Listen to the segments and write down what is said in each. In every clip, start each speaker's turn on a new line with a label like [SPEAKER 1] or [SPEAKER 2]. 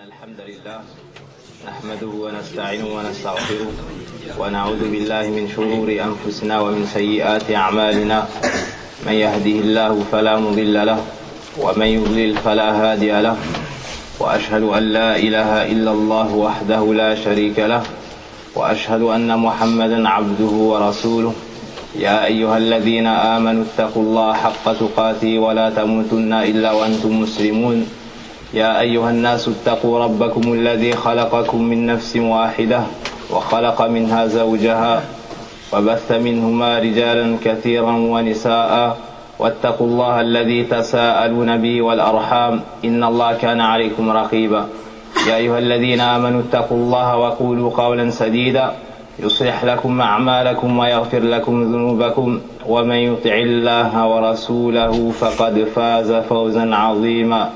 [SPEAKER 1] الحمد لله نحمده ونستعينه ونستغفره ونعوذ بالله من شرور أنفسنا ومن سيئات أعمالنا من يهده الله فلا مضل له ومن يضلل فلا هادي له وأشهد أن لا إله إلا الله وحده لا شريك له وأشهد أن محمدا عبده ورسوله يا أيها الذين آمنوا اتقوا الله حق تقاته ولا تموتن إلا وأنتم مسلمون يا أيها الناس اتقوا ربكم الذي خلقكم من نفس واحدة وخلق منها زوجها وبث منهما رجالا كثيرا ونساء واتقوا الله الذي تساءلون به والأرحام إن الله كان عليكم رقيبا يا أيها الذين آمنوا اتقوا الله وقولوا قولا سديدا يصلح لكم أعمالكم ويغفر لكم ذنوبكم ومن يطع الله ورسوله فقد فاز فوزا عظيما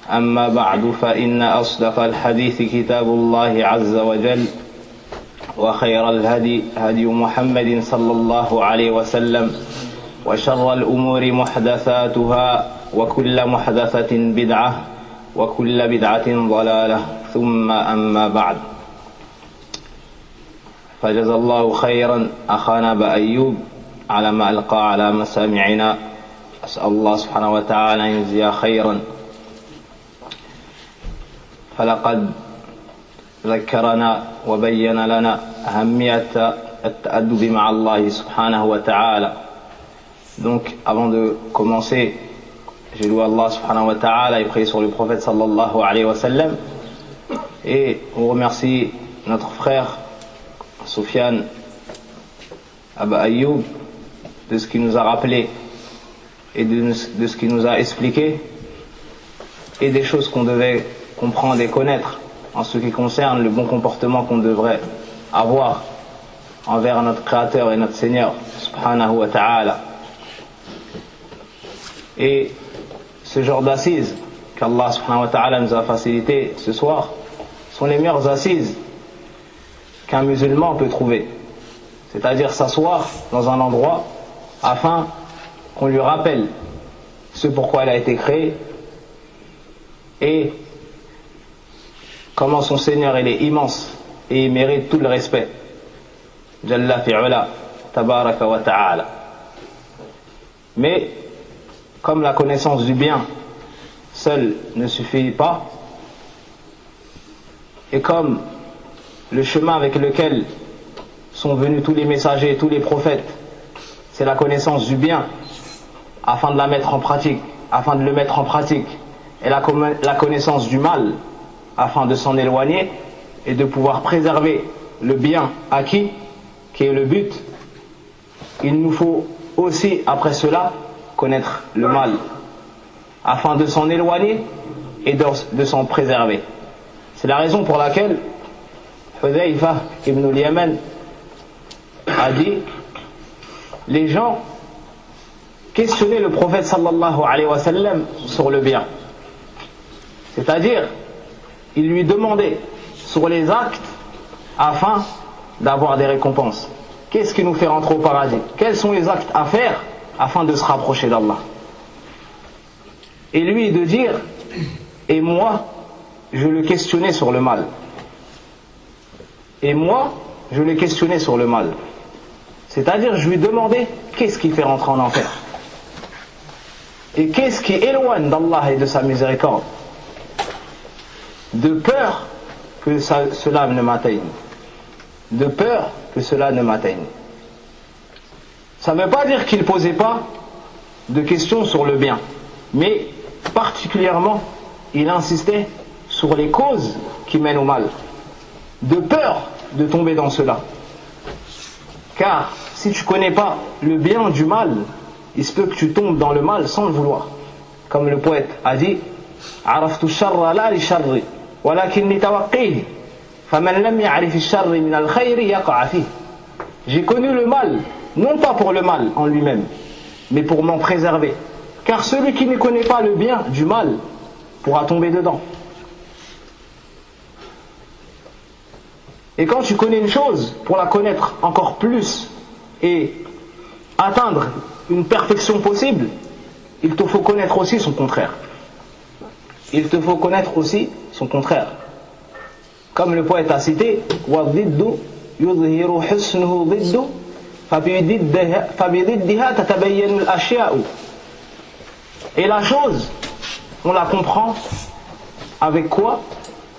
[SPEAKER 1] أما بعد فإن أصدق الحديث كتاب الله عز وجل وخير الهدي هدي محمد صلى الله عليه وسلم وشر الأمور محدثاتها وكل محدثة بدعة وكل بدعة ضلالة ثم أما بعد فجزا الله خيرا أخانا بأيوب على ما ألقى على مسامعنا أسأل الله سبحانه وتعالى أن يجزيه خيرا فلقد ذكرنا وبين لنا أهمية التأدب مع الله سبحانه وتعالى. Donc avant de commencer, j'ai loué Allah subhanahu wa ta'ala et prié sur le prophète sallallahu alayhi wa sallam, et on remercie notre frère Soufiane Abba Ayoub de ce qu'il nous a rappelé et de ce qu'il nous a expliqué et des choses qu'on devait comprendre et connaître en ce qui concerne le bon comportement qu'on devrait avoir envers notre Créateur et notre Seigneur subhanahu wa ta'ala. Et ce genre d'assises qu'Allah subhanahu wa ta'ala nous a facilité ce soir sont les meilleures assises qu'un musulman peut trouver, c'est-à-dire s'asseoir dans un endroit afin qu'on lui rappelle ce pourquoi elle a été créée et comment son Seigneur il est immense et il mérite tout le respect. Jalla fi'ula, tabaraka wa ta'ala. Mais comme la connaissance du bien seule ne suffit pas, et comme le chemin avec lequel sont venus tous les messagers et tous les prophètes, c'est la connaissance du bien afin de la mettre en pratique, afin de le mettre en pratique, et la connaissance du mal afin de s'en éloigner et de pouvoir préserver le bien acquis, qui est le but. Il nous faut aussi, après cela, connaître le mal, afin de s'en éloigner et de s'en préserver. C'est la raison pour laquelle Hudayfa ibn al-Yaman a dit: les gens questionnaient le prophète sallallahu alayhi wa sallam sur le bien, c'est-à-dire ils lui demandaient sur les actes afin d'avoir des récompenses. Qu'est-ce qui nous fait rentrer au paradis? Quels sont les actes à faire afin de se rapprocher d'Allah? Et lui de dire: et moi je le questionnais sur le mal. Et moi je le questionnais sur le mal. C'est-à-dire je lui demandais qu'est-ce qui fait rentrer en enfer et qu'est-ce qui éloigne d'Allah et de sa miséricorde, de peur que cela ne m'atteigne, de peur que cela ne m'atteigne. Ça ne veut pas dire qu'il ne posait pas de questions sur le bien, mais particulièrement il insistait sur les causes qui mènent au mal, de peur de tomber dans cela. Car si tu ne connais pas le bien du mal, il se peut que tu tombes dans le mal sans le vouloir. Comme le poète a dit: Araftu sharra la li sharri walakinni tawaqqihi faman lam ya'rif ash-sharri min al-khayri yaqa' fihi. J'ai connu le mal, non pas pour le mal en lui-même, mais pour m'en préserver. Car celui qui ne connaît pas le bien du mal pourra tomber dedans. Et quand tu connais une chose, pour la connaître encore plus et atteindre une perfection possible, il te faut connaître aussi son contraire. Il te faut connaître aussi son contraire. Comme le poète a cité, وَالضِّدُّ يُظْهِرُ حُسْنُهُ ضِدُّ فَبِضِدِّهَا تَتَبَيَّنُ الْأَشْيَاءُ. Et la chose, on la comprend avec quoi?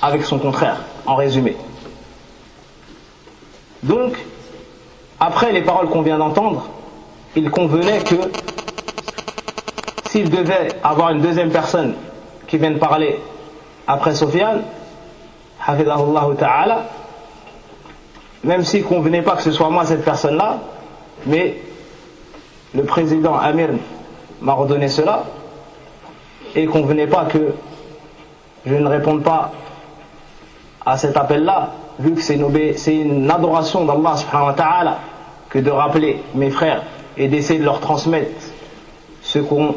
[SPEAKER 1] Avec son contraire, en résumé. Donc, après les paroles qu'on vient d'entendre, il convenait que s'il devait avoir une deuxième personne qui vienne parler après Sofiane, hafidahullah ta'ala, même s'il ne convenait pas que ce soit moi cette personne-là, mais le président Amir m'a redonné cela, et il ne convenait pas que je ne réponde pas à cet appel-là, vu que c'est une adoration d'Allah subhanahu wa ta'ala, que de rappeler mes frères et d'essayer de leur transmettre ce dont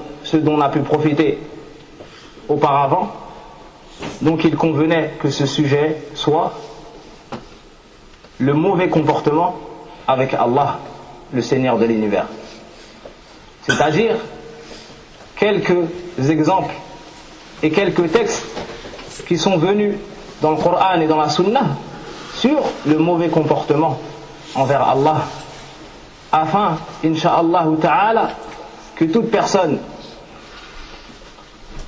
[SPEAKER 1] on a pu profiter auparavant. Donc il convenait que ce sujet soit le mauvais comportement avec Allah, le Seigneur de l'univers. C'est-à-dire quelques exemples et quelques textes qui sont venus dans le Coran et dans la Sunna sur le mauvais comportement envers Allah, afin, insha'Allah ta'ala, que toute personne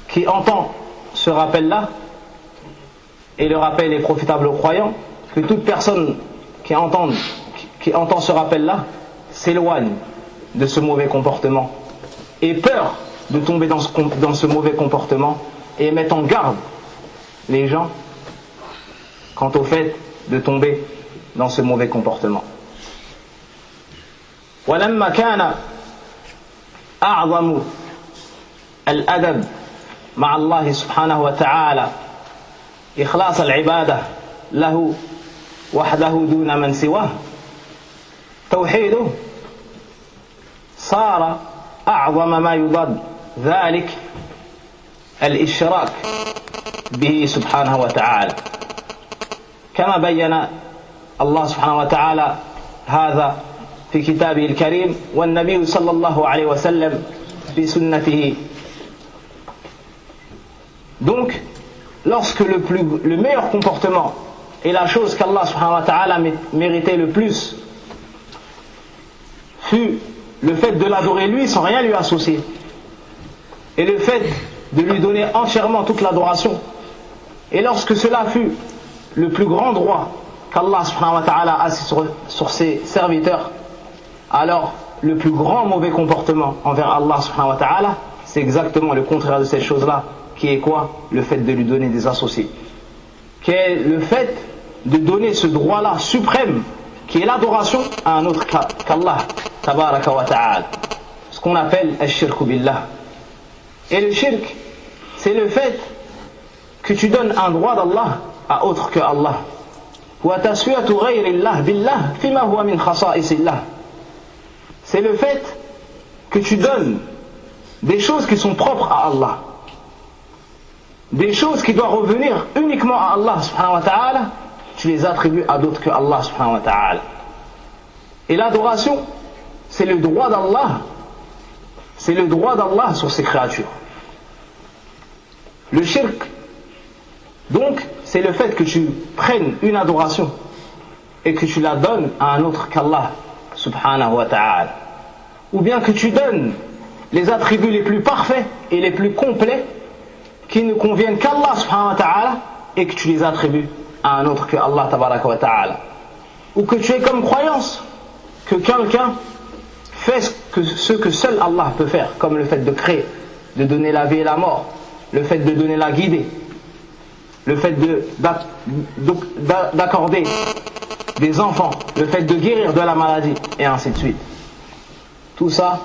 [SPEAKER 1] qui entend ce rappel-là, et le rappel est profitable aux croyants, que toute personne qui entend ce rappel-là s'éloigne de ce mauvais comportement, et peur de tomber dans ce mauvais comportement, et mette en garde les gens quant au fait de tomber dans ce mauvais comportement. ولما كان أعظم الأدب مع الله سبحانه وتعالى إخلاص العبادة له وحده دون من سواه توحيده، صار أعظم ما يضاد ذلك الإشراك به سبحانه وتعالى، كما بين الله سبحانه وتعالى هذا في كتابه الكريم والنبي صلى الله عليه وسلم في سنته. Donc, lorsque le meilleur comportement et la chose qu'Allah subhanahu wa ta'ala méritait le plus fut le fait de l'adorer lui sans rien lui associer, et le fait de lui donner entièrement toute l'adoration, et lorsque cela fut le plus grand droit qu'Allah subhanahu wa ta'ala a sur ses serviteurs, alors le plus grand mauvais comportement envers Allah subhanahu wa ta'ala, c'est exactement le contraire de cette chose-là, qui est quoi? Le fait de lui donner des associés, qui est le fait de donner ce droit-là suprême, qui est l'adoration, à un autre qu'Allah tabaraka wa ta'ala, ce qu'on appelle al-shirku billah. Et le shirk, c'est le fait que tu donnes un droit d'Allah à autre que Allah. Wa taswiyatu ghayri Allah billah fima huwa min khasa'isillah. C'est le fait que tu donnes des choses qui sont propres à Allah, des choses qui doivent revenir uniquement à Allah subhanahu wa ta'ala, tu les attribues à d'autres que Allah subhanahu wa ta'ala. Et l'adoration, c'est le droit d'Allah, c'est le droit d'Allah sur ses créatures. Le shirk, donc, c'est le fait que tu prennes une adoration et que tu la donnes à un autre qu'Allah subhanahu wa ta'ala, ou bien que tu donnes les attributs les plus parfaits et les plus complets qui ne conviennent qu'Allah subhanahu wa ta'ala et que tu les attribues à un autre que Allah tabaraka wa ta'ala, ou que tu aies comme croyance que quelqu'un fait ce que seul Allah peut faire, comme le fait de créer, de donner la vie et la mort, le fait de donner la guidée, le fait d'accorder des enfants, le fait de guérir de la maladie, et ainsi de suite. Tout ça,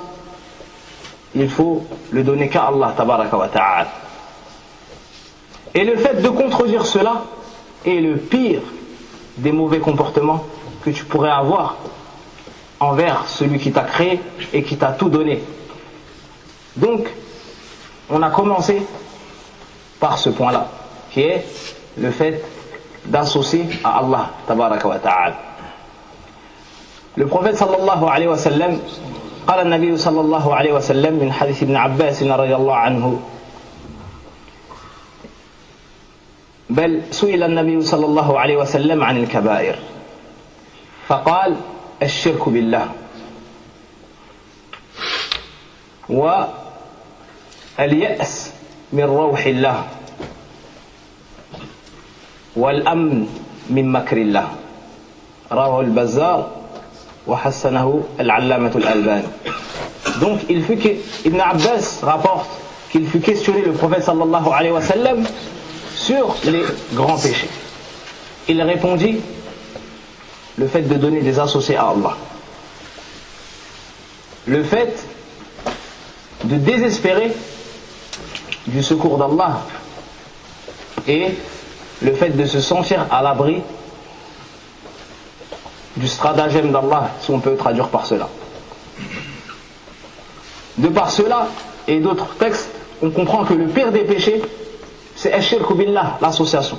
[SPEAKER 1] il faut le donner qu'à Allah tabaraka wa ta'ala. Et le fait de contredire cela est le pire des mauvais comportements que tu pourrais avoir envers celui qui t'a créé et qui t'a tout donné. Donc, on a commencé par ce point-là, qui est le fait d'associer à Allah tabaraka wa ta'ala. Le prophète sallallahu alayhi wa sallam, قال النبي صلى الله عليه وسلم من حديث ابن عباس رضي الله عنه: بل سئل النبي صلى الله عليه وسلم عن الكبائر فقال الشرك بالله واليأس من روح الله والأمن من مكر الله رواه البزار وحسنه العلامة الألباني. Donc Ibn Abbas rapporte qu'il fut questionné le prophète sallallahu alayhi wa sallam sur les grands péchés. Il répondit le fait de donner des associés à Allah, le fait de désespérer du secours d'Allah et le fait de se sentir à l'abri du stratagème d'Allah, si on peut traduire par cela. De par cela et d'autres textes, on comprend que le pire des péchés, c'est Ash-Shirku Billah, l'association.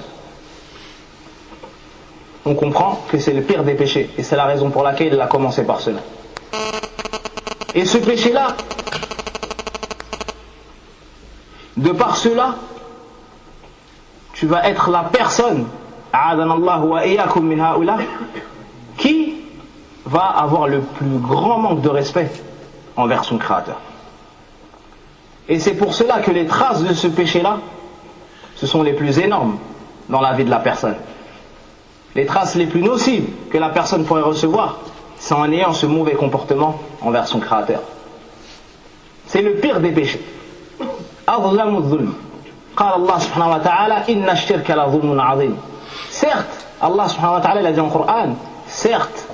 [SPEAKER 1] On comprend que c'est le pire des péchés, et c'est la raison pour laquelle il a commencé par cela. Et ce péché-là, de par cela, tu vas être la personne, a'adanallahu wa iyyakum min haula, qui va avoir le plus grand manque de respect envers son Créateur. Et c'est pour cela que les traces de ce péché-là, ce sont les plus énormes dans la vie de la personne. Les traces les plus nocives que la personne pourrait recevoir, c'est en ayant ce mauvais comportement envers son Créateur. C'est le pire des péchés. أظلم الظلم قال الله سبحانه وتعالى إن الشرك لظلم عظيم. Certes, Allah subhanahu wa ta'ala, il a dit en Coran, certes,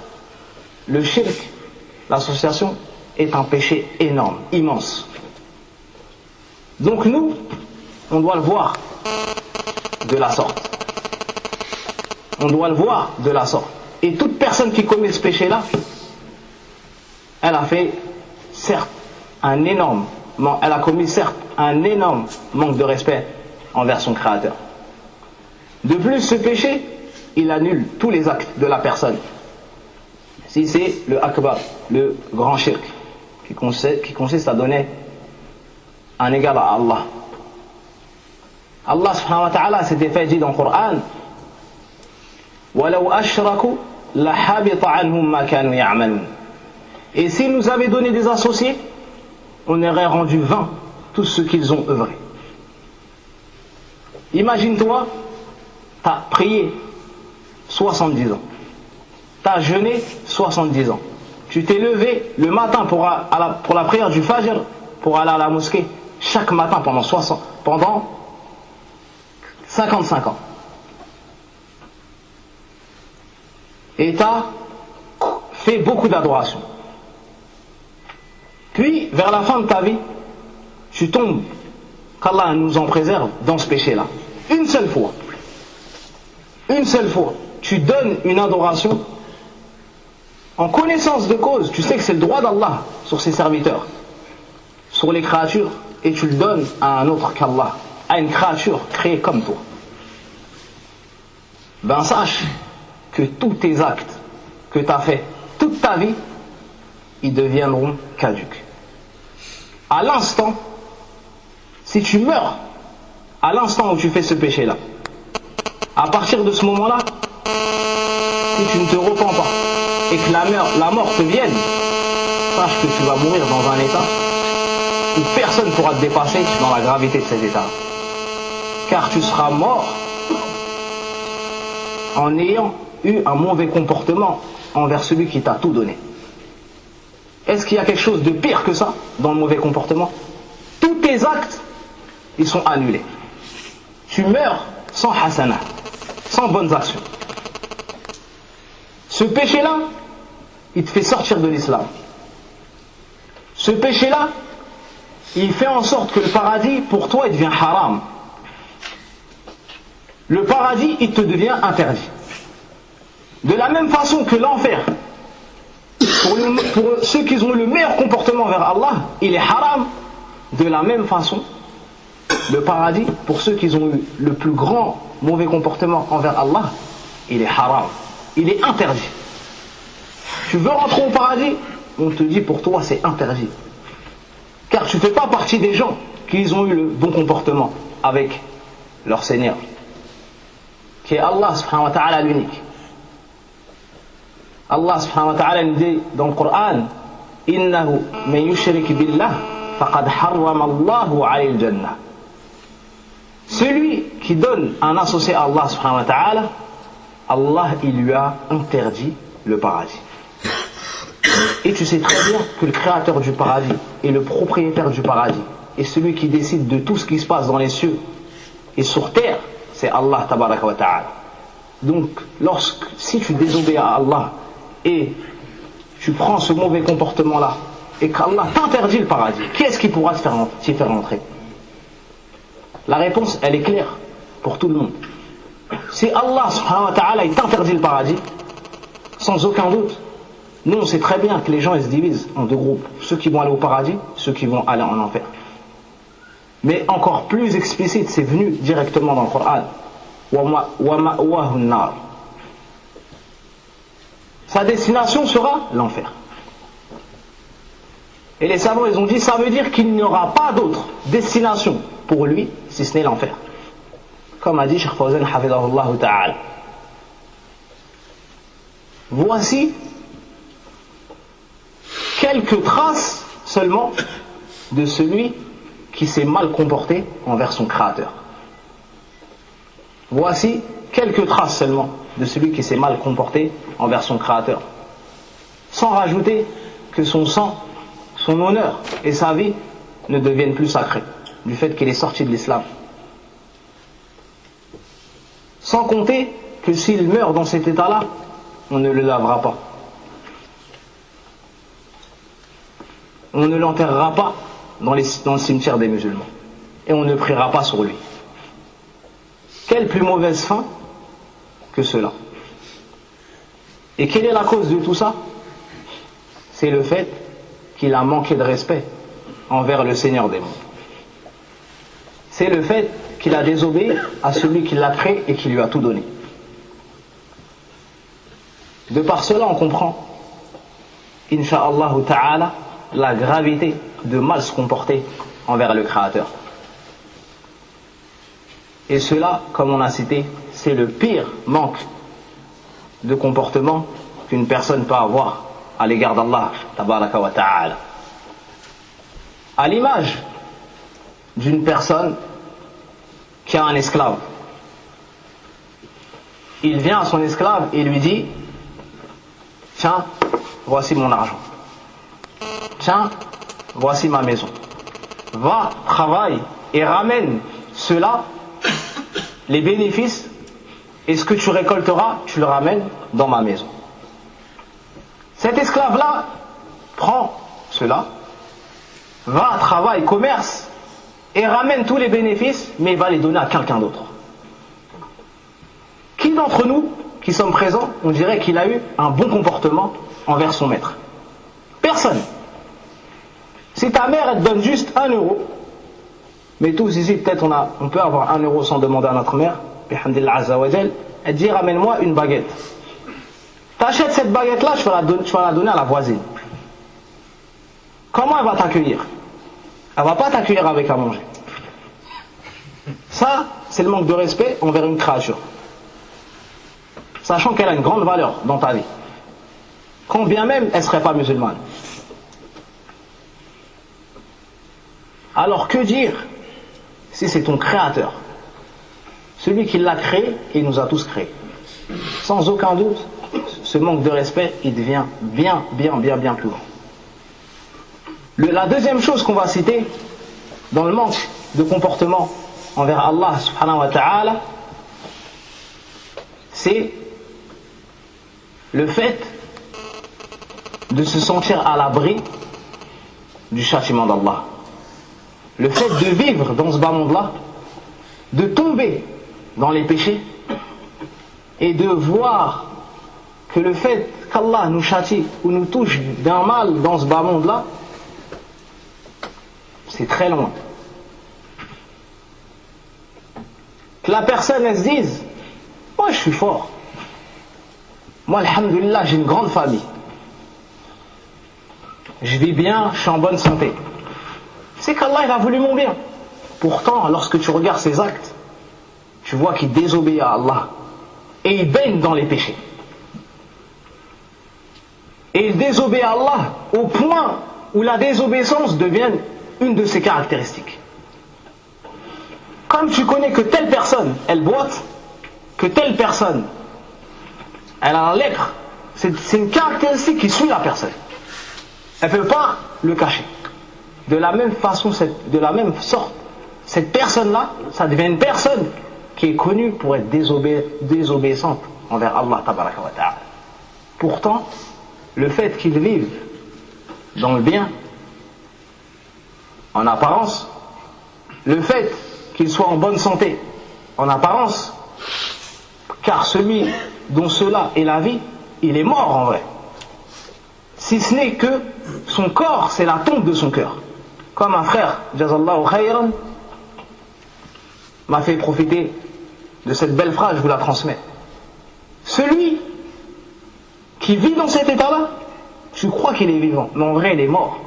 [SPEAKER 1] le shirk, l'association, est un péché énorme, immense. Donc nous, on doit le voir de la sorte. On doit le voir de la sorte. Et toute personne qui commet ce péché-là, elle a fait, certes, elle a commis certes un énorme manque de respect envers son Créateur. De plus, ce péché, il annule tous les actes de la personne. Si c'est le akbar, le grand shirk, qui consiste à donner un égal à Allah. Allah subhanahu wa ta'ala s'était fait dire dans le Coran, وَلَوْ أَشْرَكُوا لَحَبِطَ عَنْهُمْ مَا كَانُوا يَعْمَلُونَ. Et s'ils nous avaient donné des associés, on aurait rendu vain tout ce qu'ils ont œuvré. Imagine-toi, tu as prié 70 ans, tu as jeûné 70 ans, tu t'es levé le matin pour la prière du Fajr, pour aller à la mosquée, chaque matin pendant 55 ans. Et tu as fait beaucoup d'adoration. Puis, vers la fin de ta vie, tu tombes, qu'Allah nous en préserve, dans ce péché-là. Une seule fois, tu donnes une adoration en connaissance de cause. Tu sais que c'est le droit d'Allah sur ses serviteurs, sur les créatures, et tu le donnes à un autre qu'Allah, à une créature créée comme toi. Ben sache que tous tes actes que tu as fait toute ta vie, ils deviendront caducs. À l'instant, si tu meurs, à l'instant où tu fais ce péché-là, à partir de ce moment-là, si tu ne te repens pas et que la mort te vienne, sache que tu vas mourir dans un état où personne ne pourra te dépasser dans la gravité de cet état. Car tu seras mort en ayant eu un mauvais comportement envers celui qui t'a tout donné. Est-ce qu'il y a quelque chose de pire que ça dans le mauvais comportement? Tous tes actes, ils sont annulés. Tu meurs sans hasana, sans bonnes actions. Ce péché-là, il te fait sortir de l'islam. Ce péché-là, il fait en sorte que le paradis, pour toi, il devient haram. Le paradis, il te devient interdit. De la même façon que l'enfer, pour ceux qui ont le meilleur comportement vers Allah, il est haram. De la même façon, le paradis, pour ceux qui ont eu le plus grand mauvais comportement envers Allah, il est haram. Il est interdit. Tu veux rentrer au paradis, on te dit pour toi c'est interdit. Car tu ne fais pas partie des gens qui ont eu le bon comportement avec leur Seigneur. qui est Allah subhanahu wa ta'ala l'unique. Allah subhanahu wa ta'ala nous dit dans le Coran, innahu man yushrik billah faqad harrama Allahu alayhi al-jannah. Celui qui donne un associé à Allah subhanahu wa ta'ala, Allah il lui a interdit le paradis. Et tu sais très bien que le créateur du paradis et le propriétaire du paradis et celui qui décide de tout ce qui se passe dans les cieux et sur terre, c'est Allah tabaraka wa ta'ala. Donc si tu désobéis à Allah et tu prends ce mauvais comportement là et qu'Allah t'interdit le paradis, qui est-ce qui pourra t'y faire entrer? La réponse elle est claire pour tout le monde. Si Allah subhanahu wa ta'ala il t'interdit le paradis, sans aucun doute, nous on sait très bien que les gens ils se divisent en deux groupes, ceux qui vont aller au paradis, ceux qui vont aller en enfer. Mais encore plus explicite, c'est venu directement dans le Coran. Wa ma'wahu an-nar. Sa destination sera l'enfer. Et les savants ils ont dit, ça veut dire qu'il n'y aura pas d'autre destination pour lui si ce n'est l'enfer. Comme a dit Cheikh Fawzan hafidhahullah ta'ala. Voici quelques traces seulement de celui qui s'est mal comporté envers son créateur. Voici quelques traces seulement de celui qui s'est mal comporté envers son créateur. Sans rajouter que son sang, son honneur et sa vie ne deviennent plus sacrés du fait qu'il est sorti de l'islam. Sans compter que s'il meurt dans cet état-là, on ne le lavera pas. On ne l'enterrera pas dans le cimetière des musulmans. Et on ne priera pas sur lui. Quelle plus mauvaise fin que cela. Et quelle est la cause de tout ça? C'est le fait qu'il a manqué de respect envers le Seigneur des mondes. C'est le fait qu'il a désobéi à celui qui l'a créé et qui lui a tout donné. De par cela on comprend, incha'Allah ta'ala, la gravité de mal se comporter envers le Créateur. Et cela, comme on a cité, c'est le pire manque de comportement qu'une personne peut avoir à l'égard d'Allah tabaraka wa ta'ala. À l'image d'une personne qui a un esclave. Il vient à son esclave et lui dit, tiens, voici mon argent. Tiens, voici ma maison. Va, travaille et ramène cela, les bénéfices, et ce que tu récolteras, tu le ramènes dans ma maison. Cet esclave-là prend cela, va, travaille, commerce, et ramène tous les bénéfices, mais il va les donner à quelqu'un d'autre. Qui d'entre nous, qui sommes présents, on dirait qu'il a eu un bon comportement envers son maître? Personne. Si ta mère, elle te donne juste 1 euro, mais tous ici, peut-être on peut avoir 1 euro sans demander à notre mère, bihamdillah azza wa jal, elle dit, ramène-moi une baguette. T'achètes cette baguette-là, tu vas la donner à la voisine. Comment elle va t'accueillir? Elle ne va pas t'accueillir avec à manger. Ça, c'est le manque de respect envers une créature. Sachant qu'elle a une grande valeur dans ta vie. Quand bien même elle ne serait pas musulmane. Alors que dire si c'est ton créateur? Celui qui l'a créé et nous a tous créés. Sans aucun doute, ce manque de respect, il devient bien plus grand. La deuxième chose qu'on va citer dans le manque de comportement envers Allah subhanahu wa ta'ala, c'est le fait de se sentir à l'abri du châtiment d'Allah. Le fait de vivre dans ce bas monde-là, de tomber dans les péchés et de voir que le fait qu'Allah nous châtie ou nous touche d'un mal dans ce bas monde-là, c'est très loin. Que la personne elle se dise, moi je suis fort, moi alhamdulillah j'ai une grande famille, je vis bien, je suis en bonne santé, c'est qu'Allah il a voulu mon bien. Pourtant lorsque tu regardes ses actes, tu vois qu'il désobéit à Allah
[SPEAKER 2] et il baigne dans les péchés. Et il désobéit à Allah au point où la désobéissance devient une de ses caractéristiques. Comme tu connais que telle personne, elle boite, que telle personne, elle a la lèpre, c'est une caractéristique qui suit la personne. Elle ne peut pas le cacher. De la même façon, de la même sorte, cette personne-là, ça devient une personne qui est connue pour être désobéissante envers Allah tabaraka wa ta'ala. Pourtant, le fait qu'il vive dans le bien, en apparence, le fait qu'il soit en bonne santé, en apparence, car celui dont cela est la vie, il est mort en vrai. Si ce n'est que son corps, c'est la tombe de son cœur. Comme un frère, Jazallahu khayran, m'a fait profiter de cette belle phrase, je vous la transmets. Celui qui vit dans cet état-là, tu crois qu'il est vivant, mais en vrai il est mort.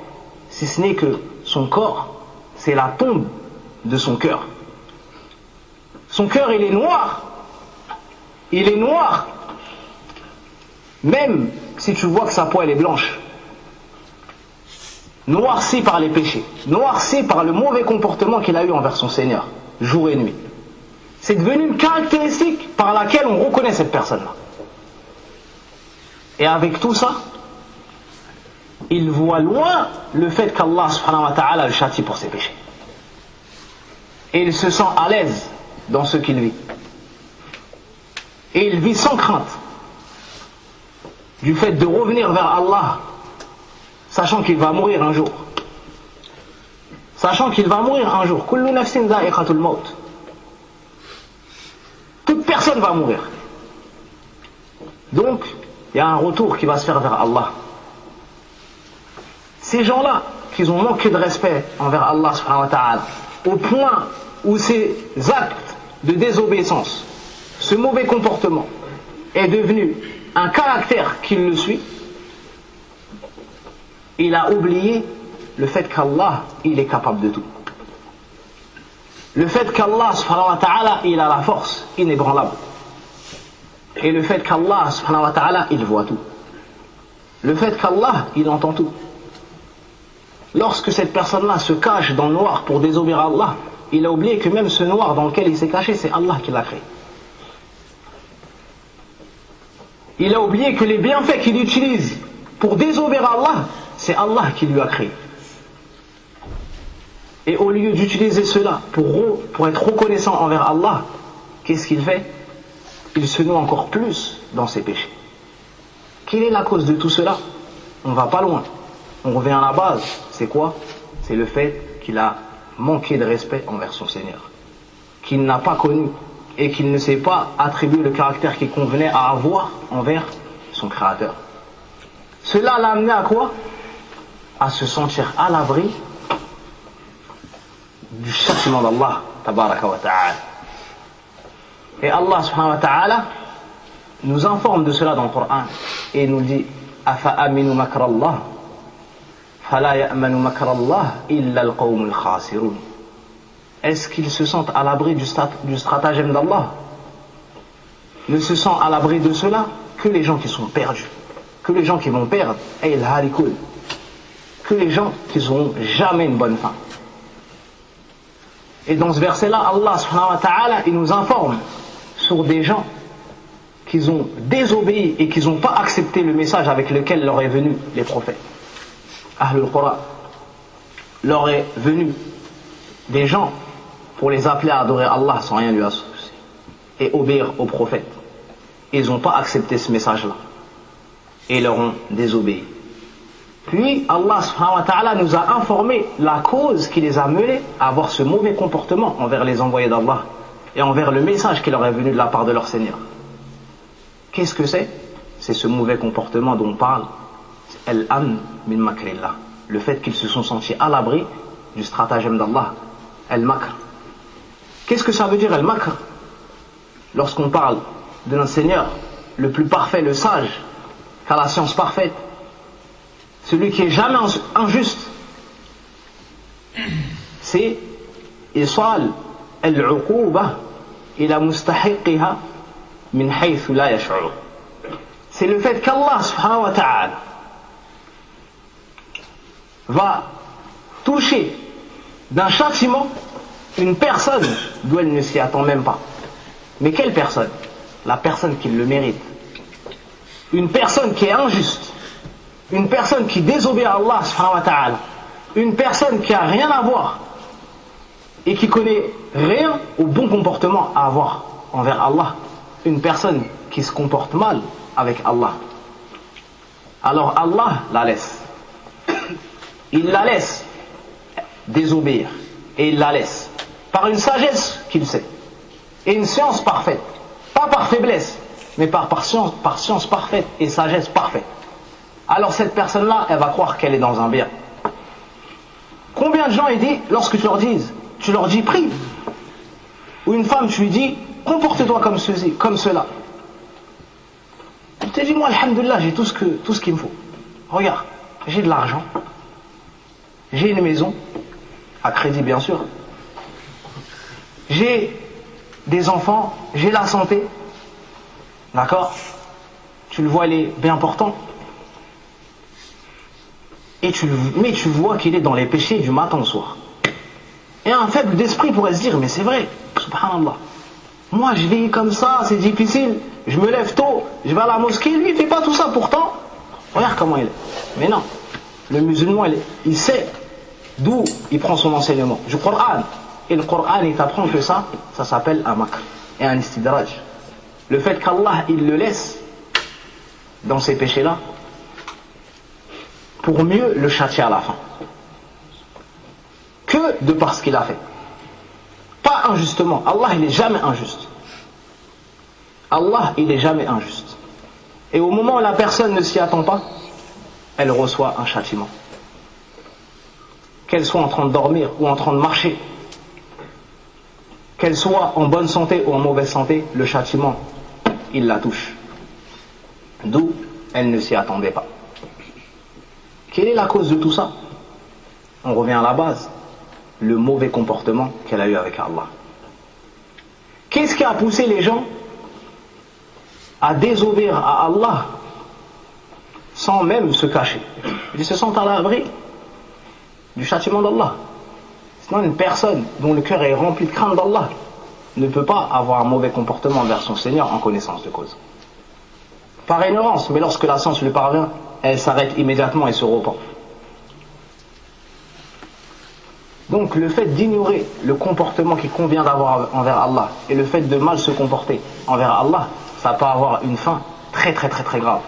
[SPEAKER 2] Si ce n'est que son corps, c'est la tombe de son cœur. Son cœur, il est noir. Il est noir. Même si tu vois que sa peau, elle est blanche. Noirci par les péchés. Noirci par le mauvais comportement qu'il a eu envers son Seigneur, jour et nuit. C'est devenu une caractéristique par laquelle on reconnaît cette personne-là. Et avec tout ça, il voit loin le fait qu'Allah subhanahu wa ta'ala le châtie pour ses péchés. Et il se sent à l'aise dans ce qu'il vit. Et il vit sans crainte du fait de revenir vers Allah, sachant qu'il va mourir un jour. Sachant qu'il va mourir un jour. Kullu nafsin dha'iqatul maut. Toute personne va mourir. Donc, il y a un retour qui va se faire vers Allah. Ces gens-là, qui ont manqué de respect envers Allah subhanahu wa ta'ala, au point où ces actes de désobéissance, ce mauvais comportement, est devenu un caractère qui le suit, il a oublié le fait qu'Allah, il est capable de tout. Le fait qu'Allah subhanahu wa ta'ala, il a la force inébranlable. Et le fait qu'Allah subhanahu wa ta'ala, il voit tout. Le fait qu'Allah, il entend tout. Lorsque cette personne-là se cache dans le noir pour désobéir à Allah, il a oublié que même ce noir dans lequel il s'est caché, c'est Allah qui l'a créé. Il a oublié que les bienfaits qu'il utilise pour désobéir à Allah, c'est Allah qui lui a créé. Et au lieu d'utiliser cela pour être reconnaissant envers Allah, qu'est-ce qu'il fait? Il se noie encore plus dans ses péchés. Quelle est la cause de tout cela? On ne va pas loin. On revient à la base. C'est quoi? C'est le fait qu'il a manqué de respect envers son Seigneur, qu'il n'a pas connu et qu'il ne s'est pas attribué le caractère qu'il convenait à avoir envers son Créateur. Cela l'a amené à quoi? À se sentir à l'abri du châtiment d'Allah tabaraka wa ta'ala. Et Allah subhanahu wa ta'ala nous informe de cela dans le Coran et nous dit afa aminu makrallah fala ya'manu makrallah illa al-qawmul khasirun. Est-ce qu'ils se sentent à l'abri du stratagème d'Allah? Ne se sent à l'abri de cela que les gens qui sont perdus, que les gens qui vont perdre, que les gens qui n'auront jamais une bonne fin. Et dans ce verset-là, Allah subhanahu wa ta'ala, il nous informe sur des gens qui ont désobéi et qui n'ont pas accepté le message avec lequel leur est venu les prophètes. Ahlul Qura, leur est venu des gens pour les appeler à adorer Allah sans rien lui associer et obéir aux prophètes. Ils n'ont pas accepté ce message-là et leur ont désobéi. Puis Allah subhanahu wa ta'ala nous a informé la cause qui les a menés à avoir ce mauvais comportement envers les envoyés d'Allah et envers le message qui leur est venu de la part de leur Seigneur. Qu'est-ce que c'est? C'est ce mauvais comportement dont on parle, al-amn min makrillah, le fait qu'ils se sont sentis à l'abri du stratagème d'Allah, al-makr. Qu'est-ce que ça veut dire al-makr? Lorsqu'on parle de notre Seigneur, le plus parfait, le sage, qui a la science parfaite, celui qui est jamais injuste, c'est isal al-uquba ila mustahiqiha min haythu la yash'ur. C'est le fait qu'Allah subhanahu wa ta'ala va toucher d'un châtiment une personne d'où elle ne s'y attend même pas. Mais quelle personne? La personne qui le mérite. Une personne qui est injuste, une personne qui désobéit à Allah subhanahu wa ta'ala, une personne qui a rien à voir et qui connaît rien au bon comportement à avoir envers Allah, une personne qui se comporte mal avec Allah, alors Allah la laisse. Il la laisse désobéir et il la laisse par une sagesse qu'il sait et une science parfaite, pas par faiblesse mais par science parfaite et sagesse parfaite. Alors cette personne-là, elle va croire qu'elle est dans un bien. Combien de gens il dit, lorsque tu leur dis prie, ou une femme tu lui dis comporte-toi comme ceci, comme cela, elle te dit moi alhamdoulilah j'ai tout ce qu'il me faut. Regarde, j'ai de l'argent, j'ai une maison à crédit bien sûr, j'ai des enfants, j'ai la santé. D'accord? Tu le vois, il est bien portant. Mais tu vois qu'il est dans les péchés du matin au soir. Et un faible d'esprit pourrait se dire, mais c'est vrai, subhanallah. Moi je vis comme ça, c'est difficile, je me lève tôt, je vais à la mosquée, lui il fait pas tout ça pourtant. Regarde comment il est. Mais non, le musulman il sait d'où il prend son enseignement. Du Coran. Et le Coran il t'apprend que ça s'appelle un makr et un istidraj. Le fait qu'Allah il le laisse dans ces péchés-là pour mieux le châtier à la fin, que de par ce qu'il a fait, pas injustement. Allah il est jamais injuste. Allah il est jamais injuste. Et au moment où la personne ne s'y attend pas, elle reçoit un châtiment, qu'elle soit en train de dormir ou en train de marcher, qu'elle soit en bonne santé ou en mauvaise santé, le châtiment il la touche, d'où elle ne s'y attendait pas. Quelle est la cause de tout ça? On revient à la base, le mauvais comportement qu'elle a eu avec Allah. Qu'est-ce qui a poussé les gens à désobéir à Allah sans même se cacher? Ils se sentent à l'abri du châtiment d'Allah. Sinon une personne dont le cœur est rempli de crainte d'Allah ne peut pas avoir un mauvais comportement envers son Seigneur en connaissance de cause. Par ignorance, mais lorsque la science lui parvient, elle s'arrête immédiatement et se repent. Donc le fait d'ignorer le comportement qu'il convient d'avoir envers Allah et le fait de mal se comporter envers Allah, ça peut avoir une fin très très très très grave.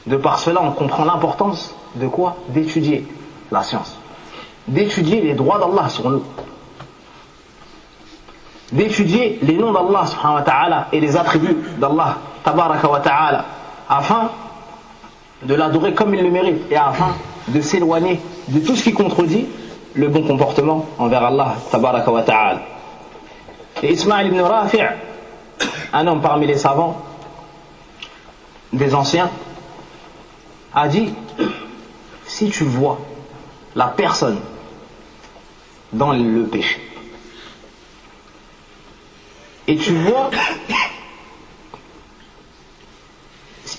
[SPEAKER 2] De par cela, on comprend l'importance de quoi? D'étudier la science, d'étudier les droits d'Allah sur nous, d'étudier les noms d'Allah subhanahu wa ta'ala et les attributs d'Allah tabaraka wa ta'ala, afin de l'adorer comme il le mérite et afin de s'éloigner de tout ce qui contredit le bon comportement envers Allah tabaraka wa ta'ala. Et Ismaïl ibn Rafi', un homme parmi les savants des anciens, a dit: si tu vois la personne dans le péché et tu vois,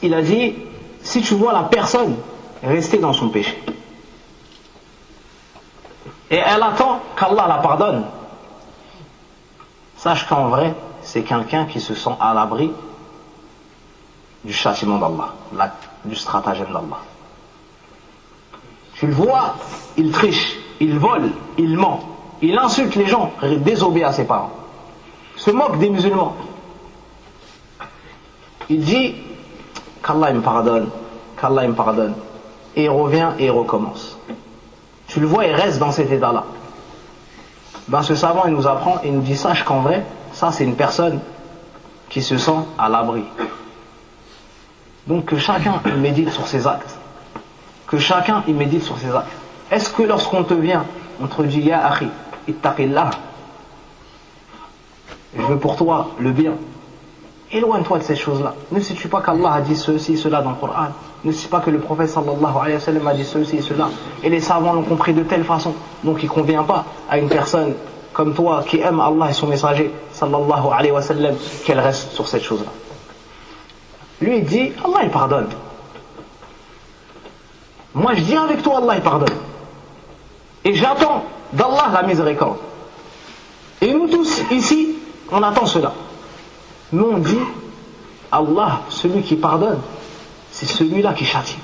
[SPEAKER 2] il a dit, si tu vois la personne rester dans son péché et elle attend qu'Allah la pardonne, sache qu'en vrai c'est quelqu'un qui se sent à l'abri du châtiment d'Allah, du stratagème d'Allah. Tu le vois, il triche, il vole, il ment, il insulte les gens, désobéit à ses parents, se moque des musulmans. Il dit qu'Allah me pardonne, qu'Allah me pardonne, et il revient et il recommence. Tu le vois, il reste dans cet état-là. Ben, ce savant il nous apprend et il nous dit, sache qu'en vrai ça c'est une personne qui se sent à l'abri. Donc que chacun il médite sur ses actes, que chacun il médite sur ses actes. Est-ce que lorsqu'on te vient, on te dit ya akhi ittaqillah, je veux pour toi le bien, éloigne-toi de ces choses-là. Ne sais-tu pas qu'Allah a dit ceci et cela dans le Coran? Ne sais-tu pas que le prophète sallallahu alayhi wa sallam a dit ceci et cela? Et les savants l'ont compris de telle façon. Donc il ne convient pas à une personne comme toi qui aime Allah et son messager, sallallahu alayhi wa sallam qu'elle reste sur cette chose-là. Lui il dit, Allah il pardonne. Moi je dis avec toi, Allah il pardonne. Et j'attends d'Allah la miséricorde. Et nous tous ici, on attend cela. Nous on dit, Allah, celui qui pardonne, c'est celui-là qui châtie.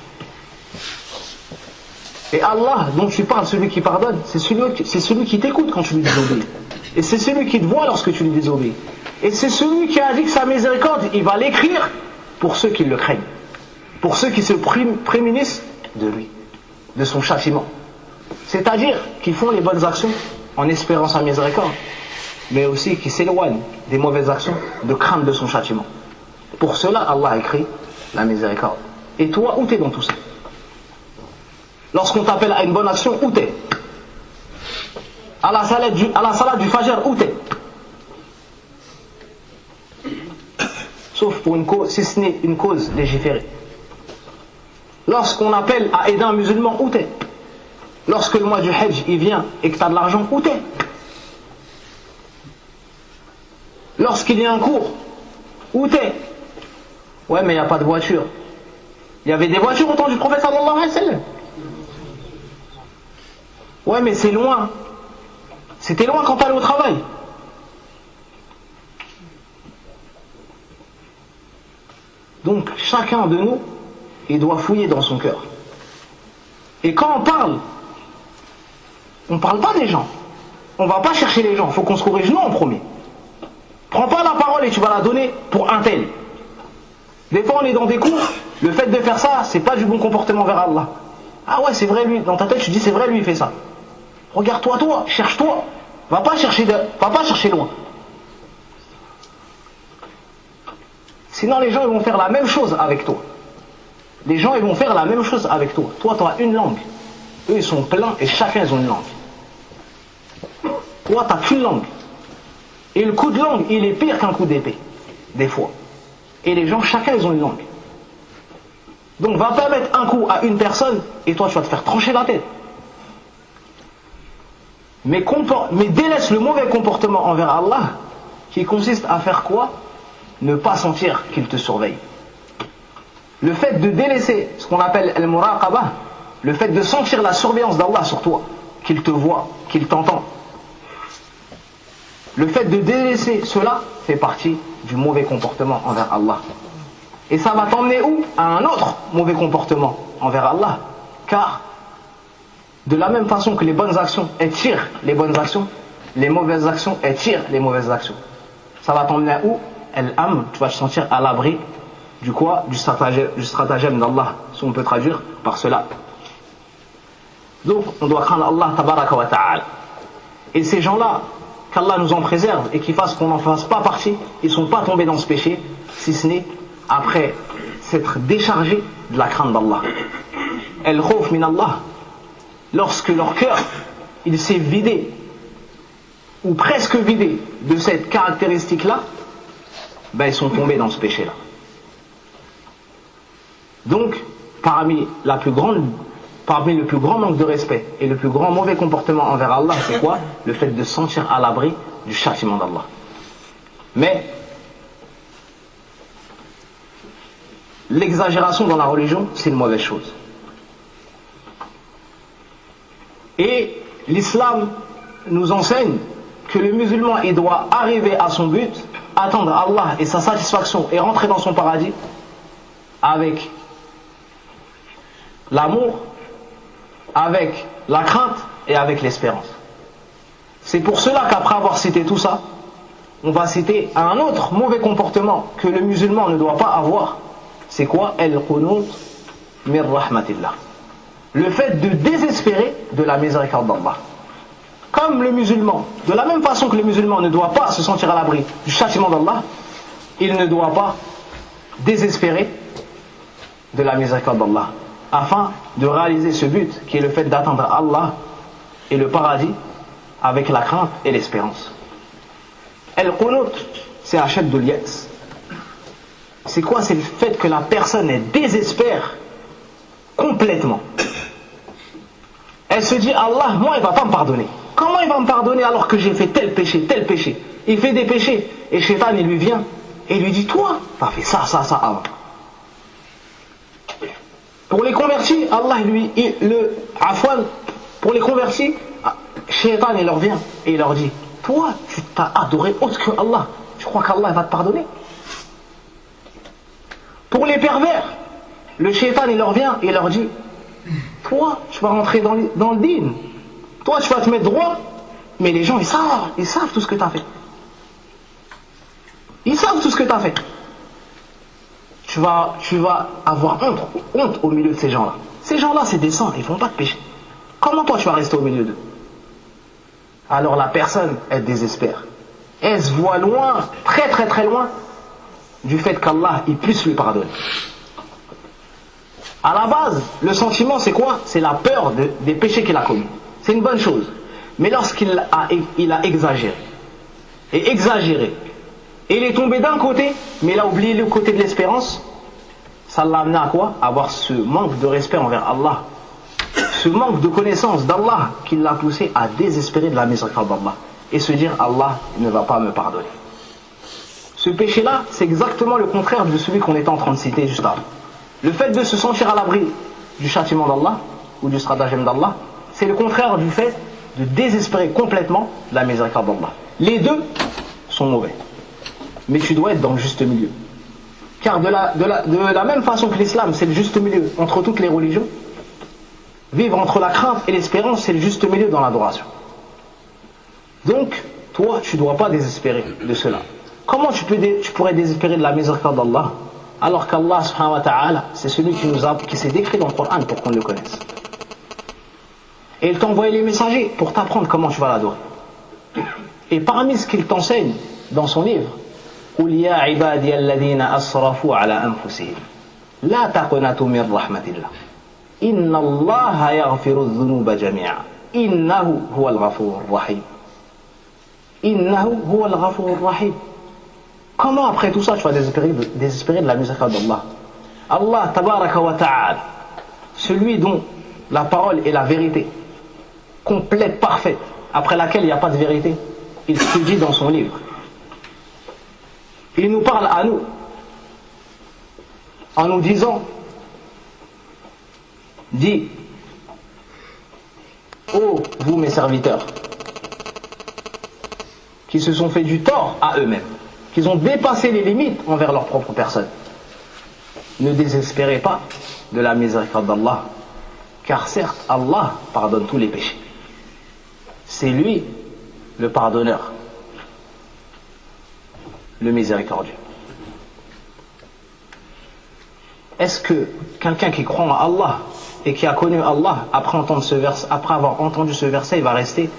[SPEAKER 2] Et Allah dont tu parles, celui qui pardonne, c'est celui qui t'écoute quand tu lui désobéis. Et c'est celui qui te voit lorsque tu lui désobéis. Et c'est celui qui a dit que sa miséricorde, il va l'écrire pour ceux qui le craignent. Pour ceux qui se prémunissent de lui, de son châtiment. C'est-à-dire qui font les bonnes actions en espérant sa miséricorde, mais aussi qui s'éloignent des mauvaises actions de crainte de son châtiment. Pour cela, Allah a écrit la miséricorde. Et toi, où t'es dans tout ça? Lorsqu'on t'appelle à une bonne action, où t'es? À la salade du Fajr, où t'es? Sauf pour une cause, si ce n'est une cause légiférée. Lorsqu'on appelle à aider un musulman, où t'es? Lorsque le mois du Hajj il vient et que tu as de l'argent, où t'es? Lorsqu'il y a un cours, où t'es? Ouais, mais il n'y a pas de voiture. Il y avait des voitures au temps du prophète sallallahu alayhi wa sallam. Ouais, mais c'est loin. C'était loin quand tu allais au travail. Donc, chacun de nous, il doit fouiller dans son cœur. Et quand on parle pas des gens. On va pas chercher les gens. Il faut qu'on se corrige nous en premier. Prends pas la parole et tu vas la donner pour un tel. Des fois, on est dans des cours. Le fait de faire ça, c'est pas du bon comportement vers Allah. Ah ouais, c'est vrai lui. Dans ta tête, tu dis c'est vrai lui, il fait ça. Regarde-toi, toi, cherche-toi. Va pas chercher loin. Sinon, les gens ils vont faire la même chose avec toi. Les gens ils vont faire la même chose avec toi. Toi, tu as une langue. Eux, ils sont pleins et chacun ils ont une langue. Toi, tu n'as qu'une langue. Et le coup de langue, il est pire qu'un coup d'épée. Des fois. Et les gens, chacun ils ont une langue. Donc, va pas mettre un coup à une personne et toi, tu vas te faire trancher la tête. Mais délaisse le mauvais comportement envers Allah, qui consiste à faire quoi? Ne pas sentir qu'il te surveille. Le fait de délaisser ce qu'on appelle al-muraqabah, le fait de sentir la surveillance d'Allah sur toi, qu'il te voit, qu'il t'entend, le fait de délaisser cela fait partie du mauvais comportement envers Allah. Et ça va t'emmener où? À un autre mauvais comportement envers Allah. Car de la même façon que les bonnes actions attirent les bonnes actions, les mauvaises actions attirent les mauvaises actions. Ça va t'emmener à où? Al-amn, tu vas te sentir à l'abri du quoi? Du stratagème d'Allah, si on peut traduire par cela. Donc on doit craindre Allah tabaraka wa ta'ala. Et ces gens-là, qu'Allah nous en préserve et qu'ils fassent qu'on n'en fasse pas partie, ils ne sont pas tombés dans ce péché, si ce n'est après s'être déchargés de la crainte d'Allah. Al-khawf min Allah. Lorsque leur cœur il s'est vidé ou presque vidé de cette caractéristique-là, ben ils sont tombés dans ce péché-là. Donc, parmi le plus grand manque de respect et le plus grand mauvais comportement envers Allah, c'est quoi? Le fait de se sentir à l'abri du châtiment d'Allah. Mais l'exagération dans la religion, c'est une mauvaise chose. Et l'islam nous enseigne que le musulman il doit arriver à son but, attendre Allah et sa satisfaction et rentrer dans son paradis avec l'amour, avec la crainte et avec l'espérance. C'est pour cela qu'après avoir cité tout ça, on va citer un autre mauvais comportement que le musulman ne doit pas avoir. C'est quoi? Al-qunut min rahmatillah. Le fait de désespérer de la miséricorde d'Allah. Comme le musulman, de la même façon que le musulman ne doit pas se sentir à l'abri du châtiment d'Allah, il ne doit pas désespérer de la miséricorde d'Allah, afin de réaliser ce but qui est le fait d'atteindre Allah et le paradis avec la crainte et l'espérance. Al-qunut, c'est ashaddul ya's. C'est quoi? C'est le fait que la personne elle désespère complètement. Elle se dit Allah, moi il va pas me pardonner. Comment il va me pardonner alors que j'ai fait tel péché, Il fait des péchés. Et Shaitan, il lui vient et il lui dit, toi, t'as fait ça avant. Pour les convertis, Allah pour les convertis, Shaitan, il leur vient et il leur dit, toi, tu t'as adoré autre que Allah. Tu crois qu'Allah va te pardonner? Pour les pervers, le Shaitan, il leur vient et il leur dit, toi, tu vas rentrer dans le dîn. Toi, tu vas te mettre droit. Mais les gens, ils savent tout ce que tu as fait. Ils savent tout ce que tu as fait. Tu vas avoir honte au milieu de ces gens-là. Ces gens-là, c'est des saints, ils ne font pas de péché. Comment toi, tu vas rester au milieu d'eux? Alors la personne, elle désespère. Elle se voit loin, très très très loin, du fait qu'Allah, il puisse lui pardonner. À la base, le sentiment, c'est quoi? C'est la peur des péchés qu'il a commis. C'est une bonne chose. Mais lorsqu'il a exagéré, et il est tombé d'un côté, mais il a oublié le côté de l'espérance, ça l'a amené à quoi? À avoir ce manque de respect envers Allah, ce manque de connaissance d'Allah qui l'a poussé à désespérer de la miséricorde d'Allah et se dire, Allah ne va pas me pardonner. Ce péché-là, c'est exactement le contraire de celui qu'on était en train de citer juste avant. Le fait de se sentir à l'abri du châtiment d'Allah ou du stratagème d'Allah, c'est le contraire du fait de désespérer complètement de la miséricorde d'Allah. Les deux sont mauvais, mais tu dois être dans le juste milieu. Car de la même façon que l'islam, c'est le juste milieu entre toutes les religions, vivre entre la crainte et l'espérance, c'est le juste milieu dans l'adoration. Donc, toi, tu ne dois pas désespérer de cela. Comment tu pourrais désespérer de la miséricorde d'Allah alors qu'Allah subhanahu wa ta'ala, c'est celui qui s'est décrit dans le Coran pour qu'on le connaisse. Et il t'a envoyé les messagers pour t'apprendre comment tu vas l'adorer. Et parmi ce qu'il t'enseigne dans son livre, قُلْ يَا عِبَادِيَ الَّذِينَ أَسْرَفُوا عَلَى أَنفُسِهِمْ لَا تَقْنَطُوا مِنْ رَحْمَةِ اللَّهِ إِنَّ اللَّهَ يَغْفِرُ الذُّنُوبَ جَمِيعًا إِنَّهُ هُوَ الْغَفُورُ الرَّحِيمُ إِنَّهُ هُوَ الْغَفُورُ الرَّحِيمُ. Comment après tout ça tu vas désespérer de la miséricorde d'Allah? Allah tabaraka wa ta'ala, celui dont la parole est la vérité complète, parfaite, après laquelle il n'y a pas de vérité, il se dit dans son livre, il nous parle à nous en nous disant, dit, ô vous mes serviteurs qui se sont fait du tort à eux-mêmes, qu'ils ont dépassé les limites envers leur propre personne, ne désespérez pas de la miséricorde d'Allah, car certes Allah pardonne tous les péchés. C'est lui le pardonneur, le miséricordieux. Est-ce que quelqu'un qui croit en Allah et qui a connu Allah, après avoir entendu ce verset, il va rester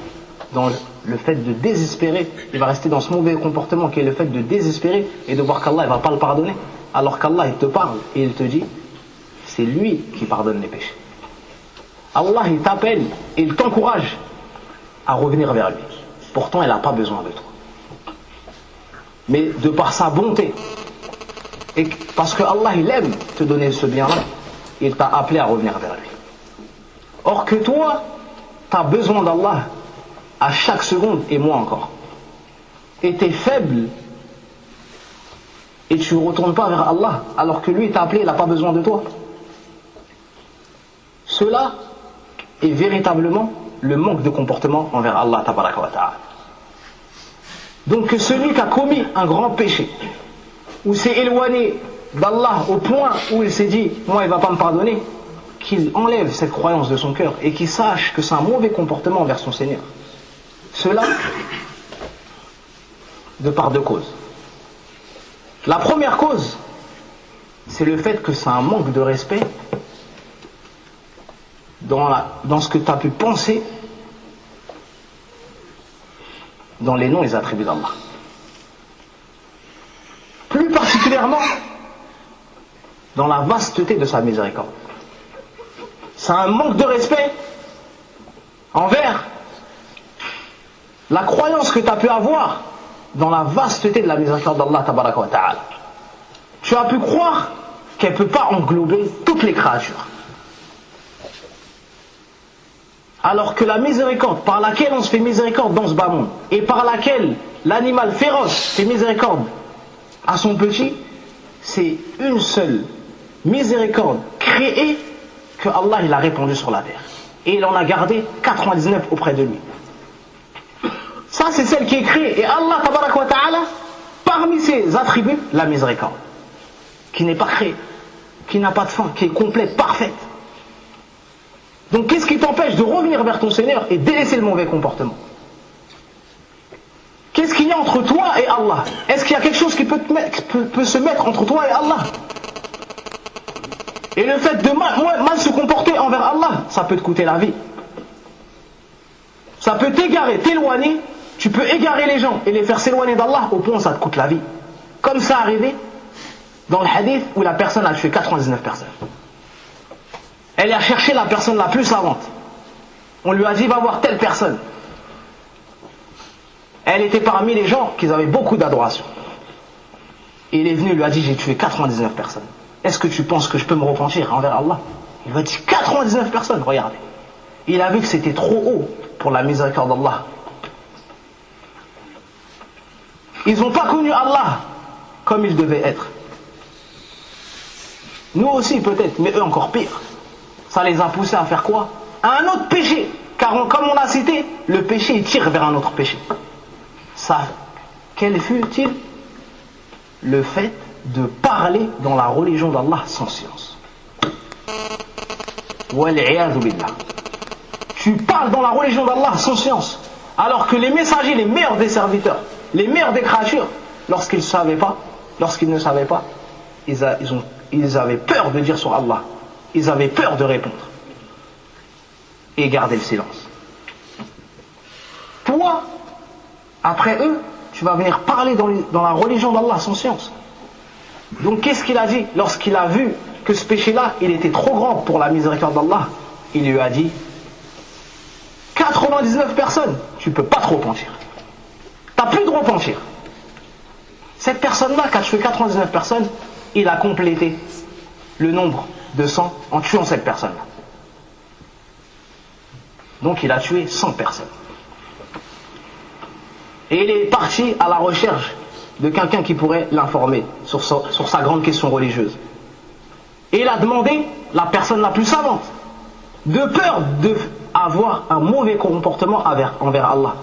[SPEAKER 2] dans le fait de désespérer, il va rester dans ce mauvais comportement qui est le fait de désespérer et de voir qu'Allah ne va pas le pardonner, alors qu'Allah il te parle et il te dit c'est lui qui pardonne les péchés. Allah il t'appelle et il t'encourage à revenir vers lui. Pourtant il n'a pas besoin de toi, mais de par sa bonté et parce que Allah il aime te donner ce bien là, il t'a appelé à revenir vers lui. Or que toi tu as besoin d'Allah à chaque seconde, et moi encore, et tu es faible et tu ne retournes pas vers Allah alors que lui t'a appelé, il n'a pas besoin de toi. Cela est véritablement le manque de comportement envers Allah tabaraka wa ta'ala. Donc que celui qui a commis un grand péché ou s'est éloigné d'Allah au point où il s'est dit moi il ne va pas me pardonner, qu'il enlève cette croyance de son cœur et qu'il sache que c'est un mauvais comportement envers son Seigneur. Cela de par deux causes. La première cause, c'est le fait que c'est un manque de respect dans ce que tu as pu penser dans les noms et les attributs d'Allah. Plus particulièrement dans la vasteté de sa miséricorde. C'est un manque de respect envers la croyance que tu as pu avoir dans la vasteté de la miséricorde d'Allah tabaraka wa ta'ala. Tu as pu croire qu'elle ne peut pas englober toutes les créatures. Alors que la miséricorde par laquelle on se fait miséricorde dans ce bas monde et par laquelle l'animal féroce fait miséricorde à son petit, c'est une seule miséricorde créée que Allah il a répandue sur la terre. Et il en a gardé 99 auprès de lui. Ça c'est celle qui est créée. Et Allah tabaraka wa ta'ala, parmi ses attributs, la miséricorde, qui n'est pas créée, qui n'a pas de fin, qui est complète, parfaite. Donc qu'est-ce qui t'empêche de revenir vers ton Seigneur et délaisser le mauvais comportement? Qu'est-ce qu'il y a entre toi et Allah? Est-ce qu'il y a quelque chose qui peut se mettre entre toi et Allah? Et le fait de mal se comporter envers Allah, ça peut te coûter la vie. Ça peut t'égarer, t'éloigner. Tu peux égarer les gens et les faire s'éloigner d'Allah au point où ça te coûte la vie. Comme ça arrivé dans le hadith où la personne a tué 99 personnes. Elle a cherché la personne la plus savante. On lui a dit va voir telle personne. Elle était parmi les gens qui avaient beaucoup d'adoration. Et il est venu, il lui a dit j'ai tué 99 personnes. Est-ce que tu penses que je peux me repentir envers Allah? Il lui a dit 99 personnes, regardez. Il a vu que c'était trop haut pour la miséricorde d'Allah. Ils n'ont pas connu Allah comme il devait être. Nous aussi peut-être, mais eux encore pire. Ça les a poussés à faire quoi? À un autre péché. Car comme on a cité, le péché il tire vers un autre péché. Ça, quel fut-il? Le fait de parler dans la religion d'Allah sans science. Wal-'iyadhu billah. Tu parles dans la religion d'Allah sans science. Alors que les messagers, les meilleurs des serviteurs, les meilleurs des créatures, lorsqu'ils ne savaient pas, ils avaient peur de dire sur Allah. Ils avaient peur de répondre. Et garder le silence. Toi, après eux, tu vas venir parler dans la religion d'Allah sans science. Donc qu'est-ce qu'il a dit? Lorsqu'il a vu que ce péché-là, il était trop grand pour la miséricorde d'Allah, il lui a dit 99 personnes, tu ne peux pas te repentir. Tu n'as plus de repentir. Cette personne-là qui a tué 99 personnes, il a complété le nombre de 100 en tuant cette personne-là. Donc il a tué 100 personnes. Et il est parti à la recherche de quelqu'un qui pourrait l'informer sur sa grande question religieuse. Et il a demandé la personne la plus savante, de peur d'avoir un mauvais comportement envers Allah,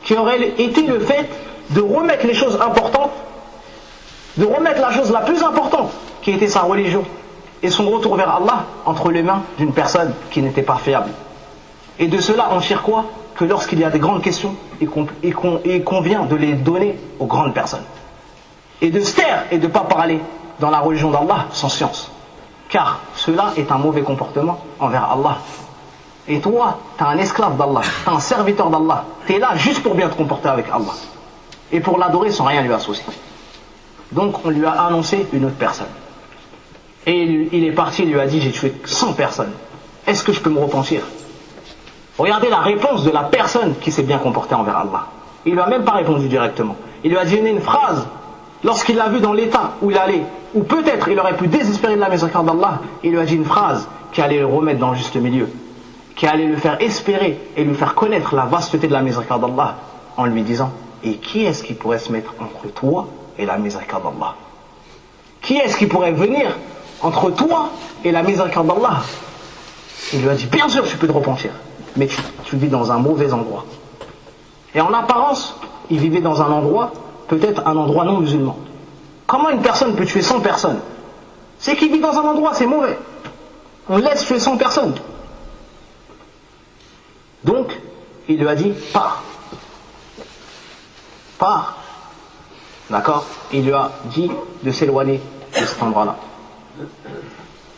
[SPEAKER 2] qui aurait été le fait de remettre les choses importantes, de remettre la chose la plus importante, qui était sa religion, et son retour vers Allah entre les mains d'une personne qui n'était pas fiable. Et de cela on tire quoi? Que lorsqu'il y a des grandes questions, il convient de les donner aux grandes personnes. Et de se taire et de ne pas parler dans la religion d'Allah sans science. Car cela est un mauvais comportement envers Allah. Et toi, tu es un esclave d'Allah, tu es un serviteur d'Allah. Tu es là juste pour bien te comporter avec Allah. Et pour l'adorer sans rien lui associer. Donc on lui a annoncé une autre personne. Et il est parti, il lui a dit j'ai tué 100 personnes. Est-ce que je peux me repentir? Regardez la réponse de la personne qui s'est bien comportée envers Allah. Il ne lui a même pas répondu directement. Il lui a donné une phrase, lorsqu'il l'a vu dans l'état où il allait, ou peut-être il aurait pu désespérer de la miséricorde d'Allah, il lui a dit une phrase qui allait le remettre dans le juste milieu, qui allait le faire espérer et lui faire connaître la vasteté de la miséricorde d'Allah, en lui disant, et qui est-ce qui pourrait se mettre entre toi et la miséricorde d'Allah? Qui est-ce qui pourrait venir entre toi et la miséricorde d'Allah? Il lui a dit, bien sûr tu peux te repentir, mais tu vis dans un mauvais endroit. Et en apparence, il vivait dans un endroit, peut-être un endroit non musulman. Comment une personne peut tuer 100 personnes? C'est qu'il vit dans un endroit, c'est mauvais. On laisse tuer 100 personnes. Donc, il lui a dit, pars. Pars. D'accord? Il lui a dit de s'éloigner de cet endroit-là.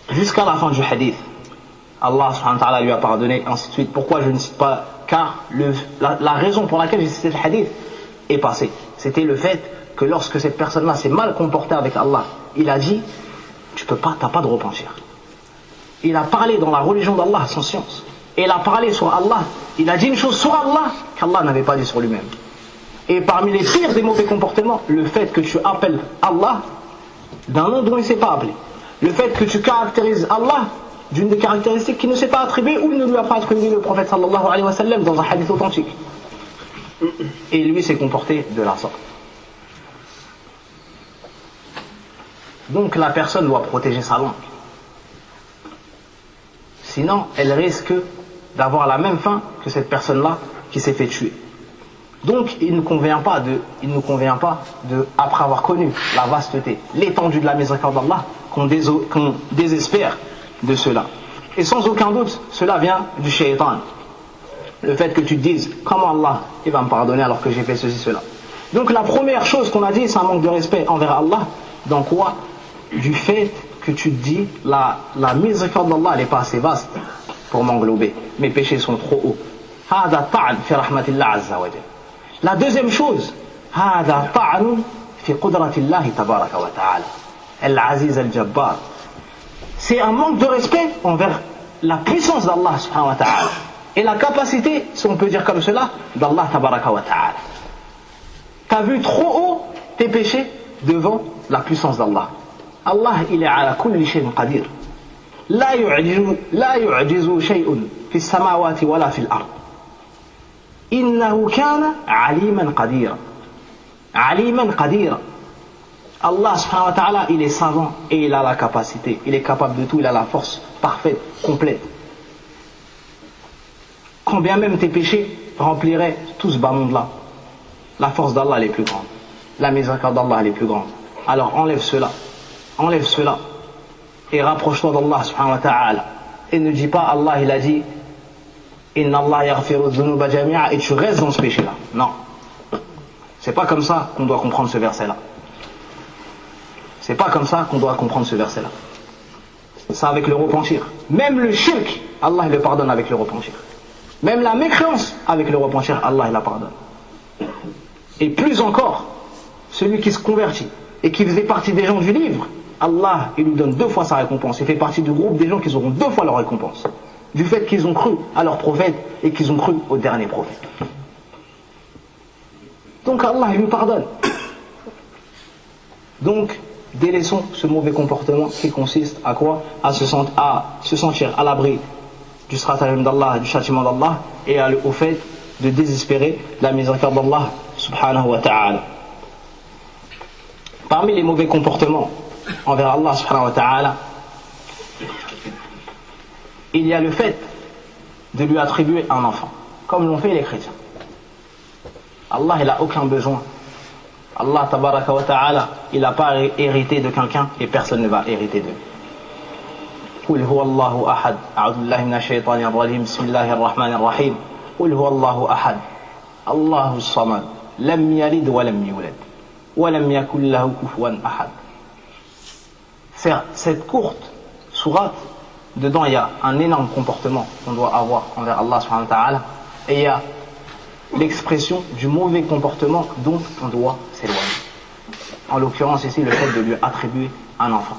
[SPEAKER 2] Jusqu'à la fin du hadith. Allah subhanahu wa ta'ala lui a pardonné, ainsi de suite. Pourquoi je ne cite pas? Car la raison pour laquelle j'ai cité le hadith est passée. C'était le fait que lorsque cette personne-là s'est mal comportée avec Allah, il a dit, t'as pas de repentir. Il a parlé dans la religion d'Allah sans science. Et il a parlé sur Allah. Il a dit une chose sur Allah qu'Allah n'avait pas dit sur lui-même. Et parmi les pires des mauvais comportements, le fait que tu appelles Allah d'un nom dont il ne s'est pas appelé. Le fait que tu caractérises Allah d'une des caractéristiques qui ne s'est pas attribuée ou ne lui a pas attribué le prophète sallallahu alayhi wa sallam dans un hadith authentique. Et lui s'est comporté de la sorte. Donc la personne doit protéger sa langue. Sinon, elle risque d'avoir la même fin que cette personne-là qui s'est fait tuer. Donc il ne convient pas de, après avoir connu la vasteté, l'étendue de la miséricorde d'Allah, qu'on désespère de cela. Et sans aucun doute, cela vient du shaitan. Le fait que tu te dises, comment Allah il va me pardonner alors que j'ai fait ceci, cela. Donc la première chose qu'on a dit, c'est un manque de respect envers Allah. Dans quoi? Du fait que tu te dis, la miséricorde d'Allah elle n'est pas assez vaste pour m'englober. Mes péchés sont trop hauts. هذا طعن في رحمة الله عز وجل. La deuxième chose, هذا طعن في قدرة الله تبارك وتعالى. العزيز الجبار. C'est un manque de respect envers la puissance d'Allah subhanahu wa ta'ala et la capacité, si on peut dire comme cela, d'Allah tabaraka wa ta'ala. Tu as vu trop haut tes péchés devant la puissance d'Allah. Allah, il est ala kulli shay'in qadir. لا يعجز شيء في السماوات ولا في الأرض. إنه كان عليما قديرا. عليما قديرا. Allah subhanahu wa ta'ala, il est savant et il a la capacité, il est capable de tout, il a la force parfaite, complète. Quand bien même tes péchés rempliraient tout ce bas monde-là, la force d'Allah elle est plus grande, la miséricorde d'Allah elle est plus grande. Alors enlève cela et rapproche-toi d'Allah subhanahu wa ta'ala. Et ne dis pas Allah il a dit Inna Allah yaghfiru dhunuba jami'a et tu restes dans ce péché-là. Non, c'est pas comme ça qu'on doit comprendre ce verset-là. C'est pas comme ça qu'on doit comprendre ce verset-là. C'est avec le repentir. Même le shirk, Allah il le pardonne avec le repentir. Même la mécréance, avec le repentir, Allah il la pardonne. Et plus encore, celui qui se convertit et qui faisait partie des gens du livre, Allah il lui donne 2 fois sa récompense. Il fait partie du groupe des gens qui auront 2 fois leur récompense. Du fait qu'ils ont cru à leur prophète et qu'ils ont cru au dernier prophète. Donc Allah il lui pardonne. Donc, délaissons ce mauvais comportement qui consiste à quoi? À se sentir à l'abri du stratagème d'Allah, du châtiment d'Allah et au fait de désespérer la miséricorde d'Allah subhanahu wa ta'ala. Parmi les mauvais comportements envers Allah subhanahu wa ta'ala, il y a le fait de lui attribuer un enfant, comme l'ont fait les chrétiens. Allah il n'a aucun besoin. Allah tabaraka wa ta'ala, il n'a pas hérité de quelqu'un et personne ne va hériter de lui. قل هو الله أحد أعوذ بالله من الشيطان الرجيم بسم الله الرحمن الرحيم قل هو الله أحد الله الصمد لم يلد ولم يولد ولم يكن له كفوا أحد. Cette courte sourate, dedans il y a un énorme comportement qu'on doit avoir envers Allah subhanahu wa ta'ala et il y a l'expression du mauvais comportement dont on doit s'éloigner. En l'occurrence ici le fait de lui attribuer un enfant.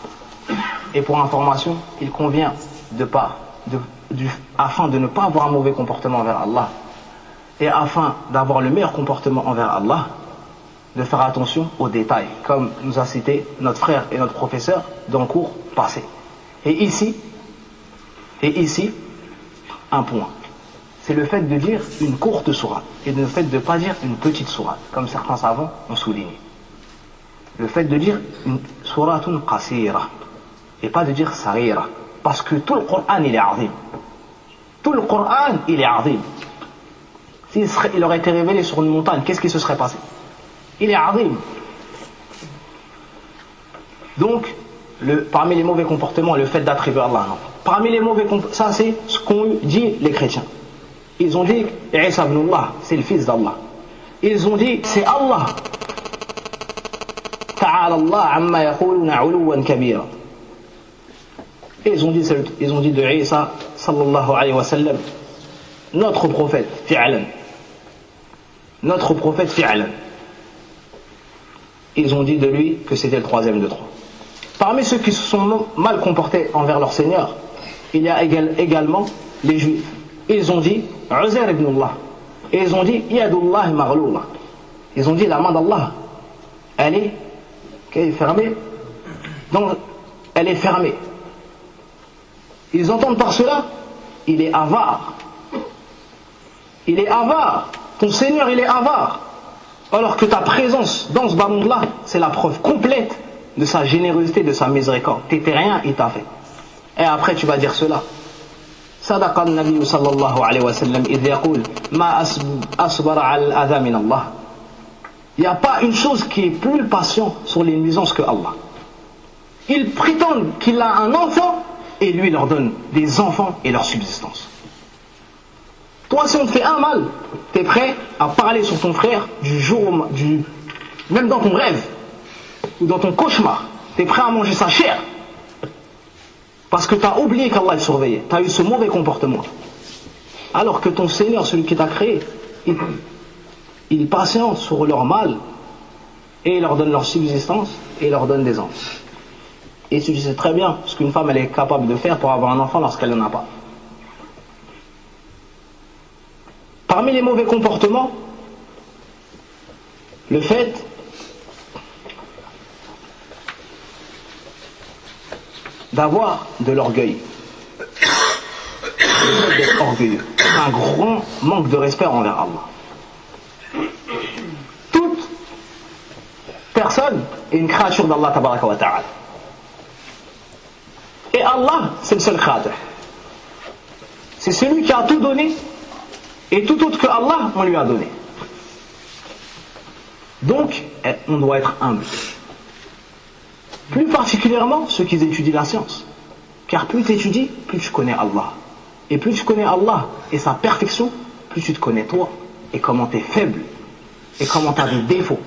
[SPEAKER 2] Et pour information, il convient afin de ne pas avoir un mauvais comportement envers Allah et afin d'avoir le meilleur comportement envers Allah, de faire attention aux détails, comme nous a cité notre frère et notre professeur dans le cours passé. Et ici, un point. C'est le fait de dire une courte sourate et le fait de ne pas dire une petite sourate, comme certains savants ont souligné. Le fait de dire une suratun qasira et pas de dire sarira, parce que tout le Coran il est azim. Tout le Coran il est azim. S'il aurait été révélé sur une montagne, qu'est-ce qui se serait passé? Il est azim. Donc, parmi les mauvais comportements, le fait d'attribuer Allah. Non. Parmi les mauvais comportements, ça c'est ce qu'ont dit les chrétiens. Ils ont dit Isa ibn Allah, c'est le fils d'Allah. Ils ont dit c'est Allah. Ta'ala Allah amma yaquluna 'uluwan kabira. Ils ont dit de Isa sallallahu alayhi wa sallam, notre prophète fi'lan. Notre prophète fi'lan. Ils ont dit de lui que c'était le 3e de 3. Parmi ceux qui se sont mal comportés envers leur Seigneur, il y a également les Juifs. Ils ont dit Uzair ibn Allah. Et ils ont dit Yadullah maghloula. Ils ont dit la main d'Allah, elle est fermée. Donc, elle est fermée. Ils entendent par cela, il est avare. Il est avare. ton Seigneur il est avare, alors que ta présence dans ce bas monde-là, c'est la preuve complète de sa générosité, de sa miséricorde. T'étais rien, il t'a fait. Et après tu vas dire cela. صدق النبي صلى الله عليه وسلم إذ يقول ما أصبر على الأذى من الله. Il n'y a pas une chose qui est plus patient sur les nuisances que Allah. Ils prétendent qu'il a un enfant et lui leur donne des enfants et leur subsistance. Toi, si on te fait un mal, tu es prêt à parler sur ton frère du jour même dans ton rêve ou dans ton cauchemar. Tu es prêt à manger sa chair parce que tu as oublié qu'Allah est surveillé. Tu as eu ce mauvais comportement. Alors que ton Seigneur, celui qui t'a créé, il patiente sur leur mal et il leur donne leur subsistance et il leur donne des enfants. Et tu sais très bien ce qu'une femme elle est capable de faire pour avoir un enfant lorsqu'elle n'en a pas. Parmi les mauvais comportements, le fait d'avoir de l'orgueil, d'être orgueilleux, un grand manque de respect envers Allah. Toute personne est une créature d'Allah tabaraka wa ta'ala. Et Allah, c'est le seul créateur. C'est celui qui a tout donné, et tout autre que Allah, on lui a donné. Donc, on doit être humble. Plus particulièrement ceux qui étudient la science. Car plus tu étudies, plus tu connais Allah. Et plus tu connais Allah et sa perfection, plus tu te connais toi. Et comment tu es faible. Et comment tu as des défauts.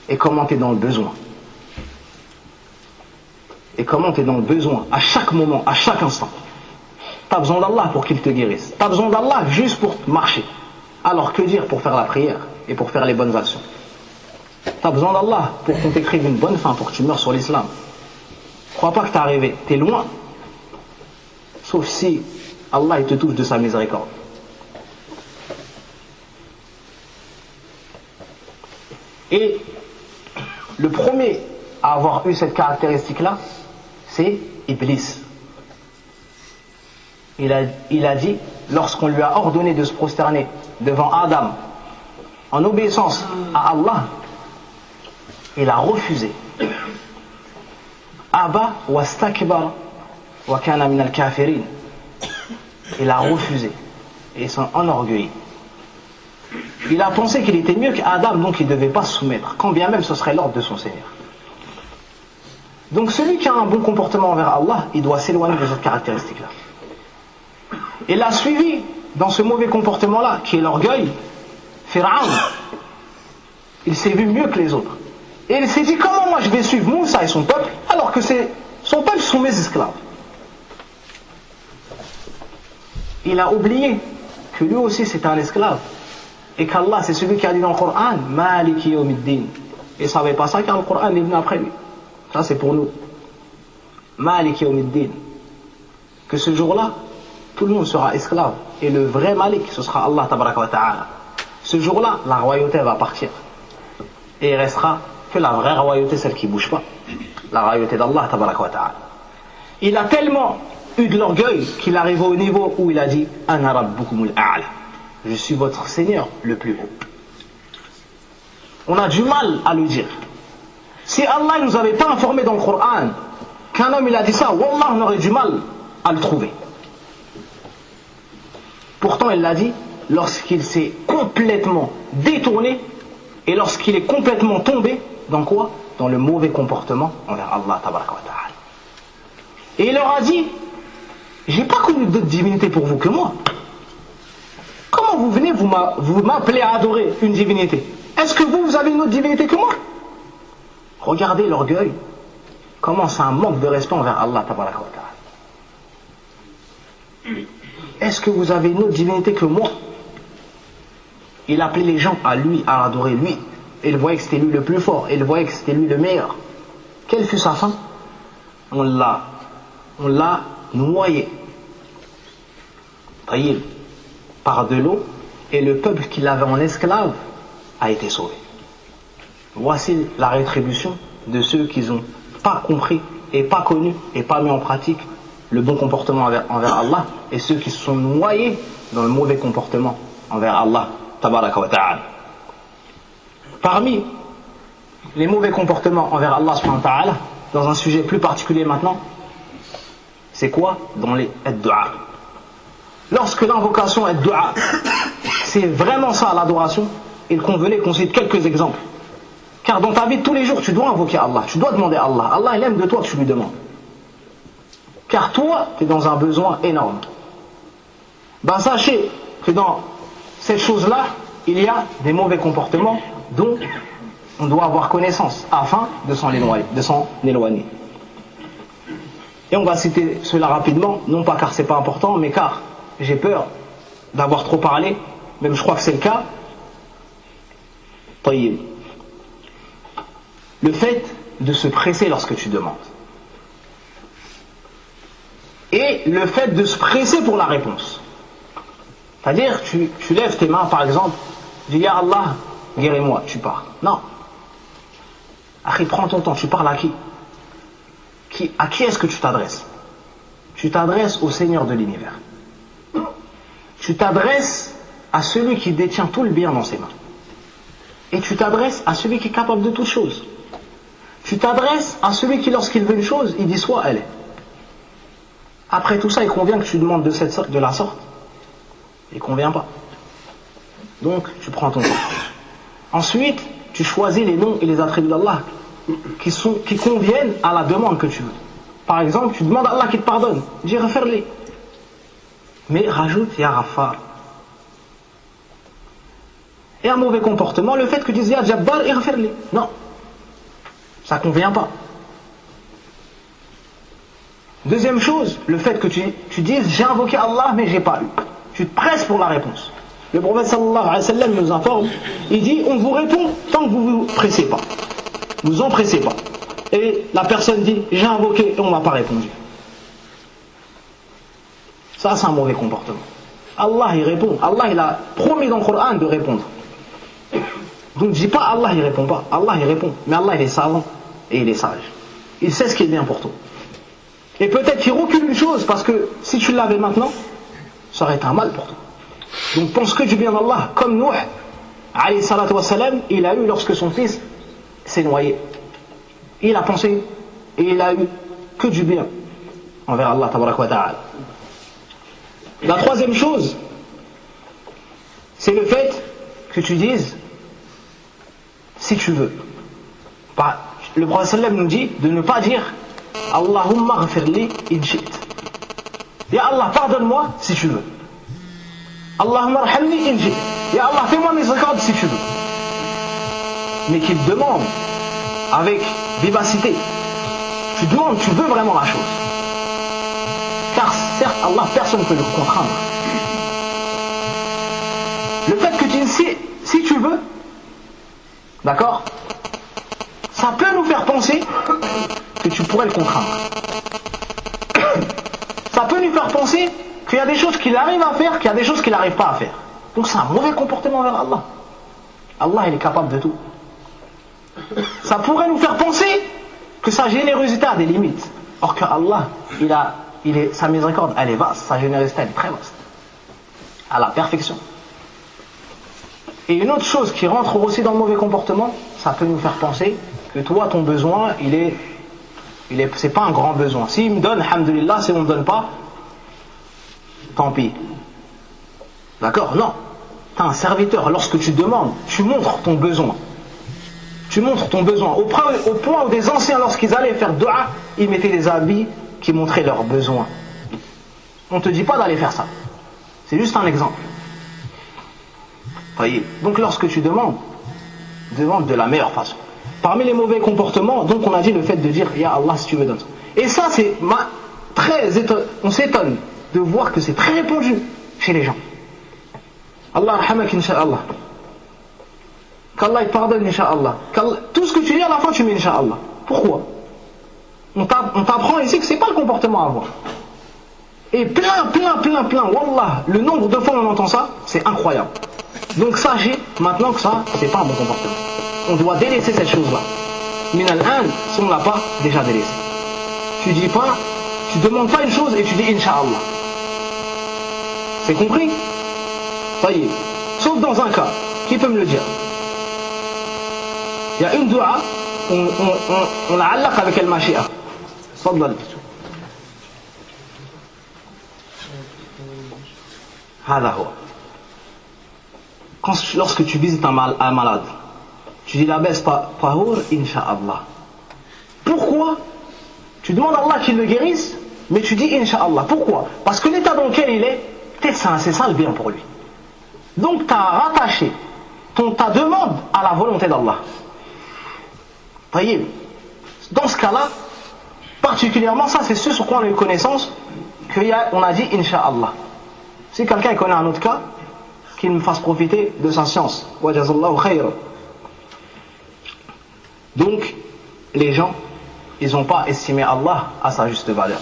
[SPEAKER 2] Et comment tu es dans le besoin. Et comment tu es dans le besoin à chaque moment, à chaque instant. Tu as besoin d'Allah pour qu'il te guérisse. Tu as besoin d'Allah juste pour marcher. Alors que dire pour faire la prière et pour faire les bonnes actions? Tu as besoin d'Allah pour qu'on t'écrive une bonne fin, pour que tu meurs sur l'islam. Crois pas que tu es arrivé, tu es loin. Sauf si Allah il te touche de sa miséricorde. Et le premier à avoir eu cette caractéristique-là, c'est Iblis. Il a dit, lorsqu'on lui a ordonné de se prosterner devant Adam, en obéissance à Allah, il a refusé. Aba wastakbar wa kana min al-kafirin. Il a refusé et il s'en enorgueillit. Il a pensé qu'il était mieux qu'Adam, donc il ne devait pas se soumettre, quand bien même ce serait l'ordre de son Seigneur. Donc celui qui a un bon comportement envers Allah, il doit s'éloigner de cette caractéristique-là. Il a suivi dans ce mauvais comportement-là, qui est l'orgueil, Pharaon. Il s'est vu mieux que les autres. Et il s'est dit, comment moi je vais suivre Moussa et son peuple, alors que son peuple sont mes esclaves. Il a oublié que lui aussi c'était un esclave. Et qu'Allah c'est celui qui a dit dans le Coran, Maliki yawmiddin. Et il ne savait pas ça car le Coran est venu après lui. Ça c'est pour nous. Maliki yawmiddin. Que ce jour-là, tout le monde sera esclave. Et le vrai Malik, ce sera Allah tabaraka wa ta'ala. Ce jour-là, la royauté va partir. Et il restera que la vraie royauté, celle qui ne bouge pas. La royauté d'Allah tabaraka wa ta'ala. Il a tellement eu de l'orgueil qu'il arrive au niveau où il a dit Ana rabbukumul a'la. Je suis votre Seigneur le plus haut. On a du mal à le dire. Si Allah ne nous avait pas informé dans le Coran qu'un homme il a dit ça, Wallah on aurait du mal à le trouver. Pourtant il l'a dit lorsqu'il s'est complètement détourné et lorsqu'il est complètement tombé dans quoi? Dans le mauvais comportement envers Allah tabaraka wa ta'ala. Et il leur a dit, j'ai pas connu d'autres divinités pour vous que moi. Comment vous venez, vous m'appelez à adorer une divinité? Est-ce que vous avez une autre divinité que moi? Regardez l'orgueil, comment c'est un manque de respect envers Allah tabaraka wa ta'ala. Est-ce que vous avez une autre divinité que moi? Il appelait les gens à lui, à adorer lui. Et il voyait que c'était lui le plus fort, et il voyait que c'était lui le meilleur. Quelle fut sa fin? On l'a noyé par de l'eau, et le peuple qu'il avait en esclave a été sauvé. Voici la rétribution de ceux qui n'ont pas compris et pas connu et pas mis en pratique le bon comportement envers Allah, et ceux qui se sont noyés dans le mauvais comportement envers Allah tabaraka wa ta'ala. Parmi les mauvais comportements envers Allah subhanahu wa ta'ala, dans un sujet plus particulier maintenant, c'est quoi? Dans les ad-du'a. Lorsque l'invocation ad-du'a, c'est vraiment ça l'adoration, il convenait qu'on cite quelques exemples. Car dans ta vie de tous les jours, tu dois invoquer Allah, tu dois demander à Allah. Allah, il aime de toi que tu lui demandes. Car toi, tu es dans un besoin énorme. Ben sachez que dans cette chose-là, il y a des mauvais comportements dont on doit avoir connaissance afin de s'en éloigner. Et on va citer cela rapidement, non pas car c'est pas important, mais car j'ai peur d'avoir trop parlé, même je crois que c'est le cas. Tayyib. Le fait de se presser lorsque tu demandes. Et le fait de se presser pour la réponse. C'est-à-dire, tu lèves tes mains, par exemple, tu dis, Ya Allah, guéris-moi, tu pars. Non. Akhi, prends ton temps, tu parles à qui? À qui est-ce que tu t'adresses? Tu t'adresses au Seigneur de l'univers. Tu t'adresses à celui qui détient tout le bien dans ses mains. Et tu t'adresses à celui qui est capable de toutes choses. Tu t'adresses à celui qui, lorsqu'il veut une chose, il dit soit elle est. Après tout ça, il convient que tu demandes de la sorte. Il ne convient pas. Donc, tu prends ton temps. Ensuite, tu choisis les noms et les attributs d'Allah qui conviennent à la demande que tu veux. Par exemple, tu demandes à Allah qu'il te pardonne. Dis refaire-les. Mais rajoute Ya Ghaffar. Et un mauvais comportement, le fait que tu dises Ya Jabbar et refaire-les. Non. Ça ne convient pas. Deuxième chose, le fait que tu dises j'ai invoqué Allah mais j'ai pas eu. Tu te presses pour la réponse. Le prophète sallallahu alayhi wa sallam nous informe, il dit on vous répond tant que vous vous pressez pas. Vous empressez pas. Et la personne dit j'ai invoqué et on m'a pas répondu. Ça c'est un mauvais comportement. Allah il répond. Allah il a promis dans le Coran de répondre. Donc dis pas Allah il répond pas. Allah il répond. Mais Allah il est savant et il est sage. Il sait ce qui est bien pour toi. Et peut-être qu'il recule une chose parce que si tu l'avais maintenant, ça aurait été un mal pour toi. Donc pense que du bien d'Allah. Comme Nuh, alayhi salatu wassalam, il a eu lorsque son fils s'est noyé. Il a pensé et il a eu que du bien envers Allah tabaraka wa ta'ala. La troisième chose, c'est le fait que tu dises si tu veux. Le prophète sallam nous dit de ne pas dire Allahumma ghfirli in shi'ta. Ya Allah, pardonne-moi si tu veux. Allahumma arhamni in shi'ta. Ya Allah, fais-moi miséricorde si tu veux. Mais qu'il demande avec vivacité. Tu demandes, tu veux vraiment la chose. Car certes, Allah, personne ne peut le contraindre. Le fait que tu dis si tu veux, d'accord, ça peut nous faire penser que tu pourrais le contraindre. Ça peut nous faire penser qu'il y a des choses qu'il arrive à faire, qu'il y a des choses qu'il n'arrive pas à faire. Donc c'est un mauvais comportement envers Allah. Allah, il est capable de tout. Ça pourrait nous faire penser que sa générosité a des limites. Or que Allah, sa miséricorde, elle est vaste, sa générosité, elle est très vaste. À la perfection. Et une autre chose qui rentre aussi dans le mauvais comportement, ça peut nous faire penser que toi, ton besoin, c'est pas un grand besoin. S'il me donne, alhamdulillah, si on ne me donne pas, tant pis. D'accord? Non. Tu es un serviteur. Lorsque tu demandes, tu montres ton besoin. Tu montres ton besoin. Au point où des anciens, lorsqu'ils allaient faire dua, ils mettaient des habits qui montraient leurs besoins. On ne te dit pas d'aller faire ça. C'est juste un exemple. Voyez. Donc lorsque tu demandes, demande de la meilleure façon. Parmi les mauvais comportements, donc on a dit le fait de dire Ya Allah si tu me donnes. Et ça c'est on s'étonne de voir que c'est très répandu chez les gens. Allah arhamak insha'Allah. Qu'Allah il pardonne insha'Allah. Tout ce que tu dis à la fin tu mets insha'Allah. Pourquoi? On t'apprend ici que c'est pas le comportement à avoir. Et plein, wallah, le nombre de fois on entend ça, c'est incroyable. Donc sachez maintenant que ça, c'est pas un bon comportement. On doit délaisser cette chose-là. Min al-an, si on ne l'a pas déjà délaissé. Tu demandes pas une chose et tu dis Inch'Allah. C'est compris? Ça y est. Sauf dans un cas. Qui peut me le dire? Il y a une dua, on la allaq avec al-mashi'a. Faddal. Lorsque tu visites un malade, tu dis la baisse tahour, insha'Allah. Pourquoi? Tu demandes à Allah qu'il le guérisse, mais tu dis insha'Allah. Pourquoi? Parce que l'état dans lequel il est, peut-être c'est ça le bien pour lui. Donc tu as rattaché ta demande à la volonté d'Allah. Voyez, dans ce cas-là, particulièrement, ça c'est ce sur quoi on a eu connaissance, qu'on a dit insha'Allah. Si quelqu'un connaît un autre cas, qu'il me fasse profiter de sa science. Wajazallahu khayran. Donc, les gens, ils n'ont pas estimé Allah à sa juste valeur.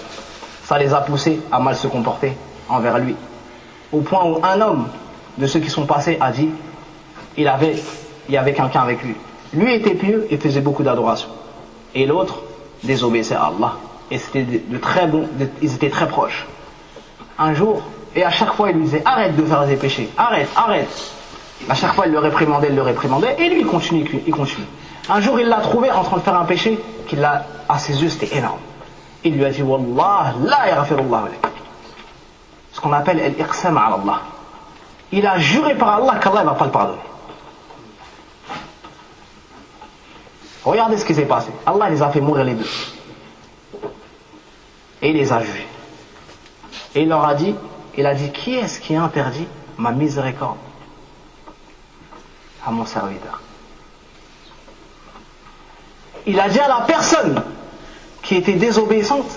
[SPEAKER 2] Ça les a poussés à mal se comporter envers lui. Au point où un homme de ceux qui sont passés a dit, il y avait quelqu'un avec lui. Lui était pieux et faisait beaucoup d'adoration. Et l'autre désobéissait à Allah. Et c'était ils étaient très proches. Un jour, et à chaque fois il lui disait, arrête de faire des péchés, arrête. À chaque fois il le réprimandait, et lui il continue. Un jour il l'a trouvé en train de faire un péché à ses yeux c'était énorme. Il lui a dit, Wallah, la yaghfirullah lak. Ce qu'on appelle al-iqsam ala Allah. Il a juré par Allah qu'Allah ne va pas le pardonner. Regardez ce qui s'est passé. Allah les a fait mourir les deux. Et il les a jugés. Et il a dit, qui est-ce qui interdit ma miséricorde à mon serviteur? Il a dit à la personne qui était désobéissante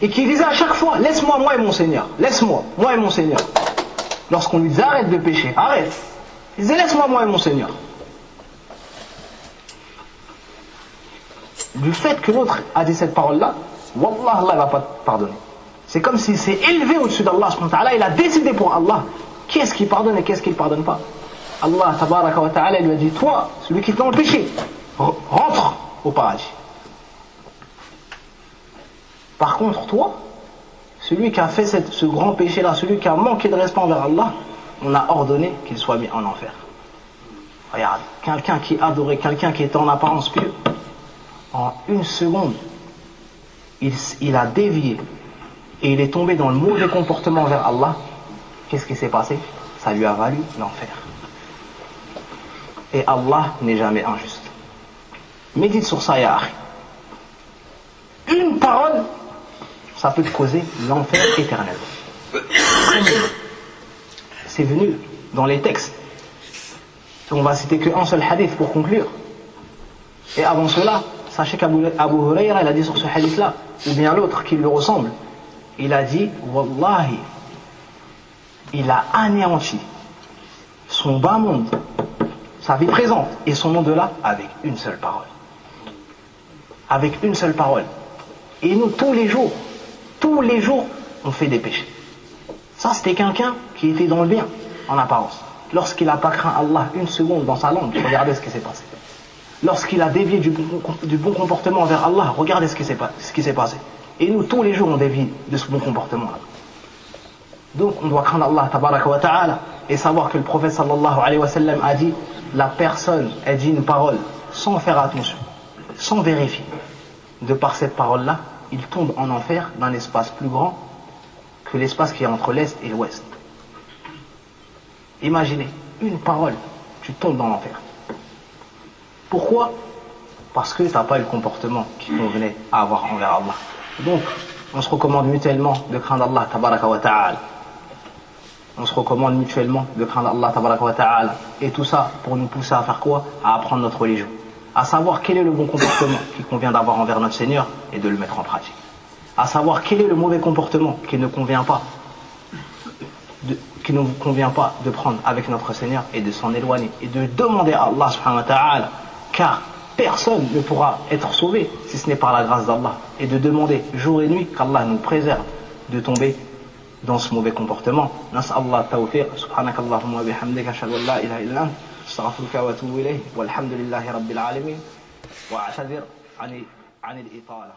[SPEAKER 2] et qui disait à chaque fois, laisse-moi, moi et mon Seigneur, laisse-moi, moi et mon Seigneur. Lorsqu'on lui disait, arrête de pécher, arrête, il disait, laisse-moi, moi et mon Seigneur. Du fait que l'autre a dit cette parole-là, Wallah, Allah ne va pas te pardonner. C'est comme s'il s'est élevé au-dessus d'Allah, il a décidé pour Allah qu'est-ce qu'il pardonne et qu'est-ce qu'il ne pardonne pas. Allah tabaraka wa ta'ala lui a dit, toi, celui qui est dans le péché, rentre au paradis. Par contre, toi, celui qui a fait ce grand péché-là, celui qui a manqué de respect envers Allah, on a ordonné qu'il soit mis en enfer. Regarde, quelqu'un qui adorait, quelqu'un qui était en apparence pieux, en une seconde, il a dévié et il est tombé dans le mauvais comportement vers Allah. Qu'est-ce qui s'est passé? Ça lui a valu l'enfer. Et Allah n'est jamais injuste. Médite sur ça, ya akhi. Une parole, ça peut te causer l'enfer éternel. C'est venu dans les textes. On va citer qu'un seul hadith pour conclure. Et avant cela, sachez qu'Abu Hurayra, il a dit sur ce hadith-là, ou bien l'autre qui lui ressemble, il a dit, Wallahi, il a anéanti son bas monde, sa vie présente et son au-delà avec une seule parole. Avec une seule parole. Et nous, tous les jours, on fait des péchés. Ça, c'était quelqu'un qui était dans le bien, en apparence. Lorsqu'il n'a pas craint Allah une seconde dans sa langue, regardez ce qui s'est passé. Lorsqu'il a dévié du bon comportement envers Allah, regardez ce qui s'est passé. Et nous, tous les jours, on dévie de ce bon comportement-là. Donc, on doit craindre Allah, tabaraka wa ta'ala, et savoir que le prophète sallallahu alayhi wa sallam a dit, la personne, elle dit une parole sans faire attention, sans vérifier. De par cette parole-là, il tombe en enfer d'un espace plus grand que l'espace qui est entre l'Est et l'Ouest. Imaginez, une parole, tu tombes dans l'enfer. Pourquoi? Parce que tu n'as pas eu le comportement qui convenait à avoir envers Allah. Donc, on se recommande mutuellement de craindre Allah, tabaraka wa ta'ala. On se recommande mutuellement de craindre Allah, tabaraka wa ta'ala. Et tout ça pour nous pousser à faire quoi? À apprendre notre religion. À savoir quel est le bon comportement qu'il convient d'avoir envers notre Seigneur et de le mettre en pratique. À savoir quel est le mauvais comportement qui ne convient pas de prendre avec notre Seigneur et de s'en éloigner. Et de demander à Allah subhanahu wa ta'ala, car personne ne pourra être sauvé si ce n'est par la grâce d'Allah. Et de demander jour et nuit qu'Allah nous préserve de tomber dans ce mauvais comportement. Nas'Allah tawfiq, subhanakallahumma wa bihamdika, ashhadu an la ilaha illa anta, astaghfiruka wa atubu ilayh, walhamdulillahi rabbil alamin, wa a'tazir 'an al-itala.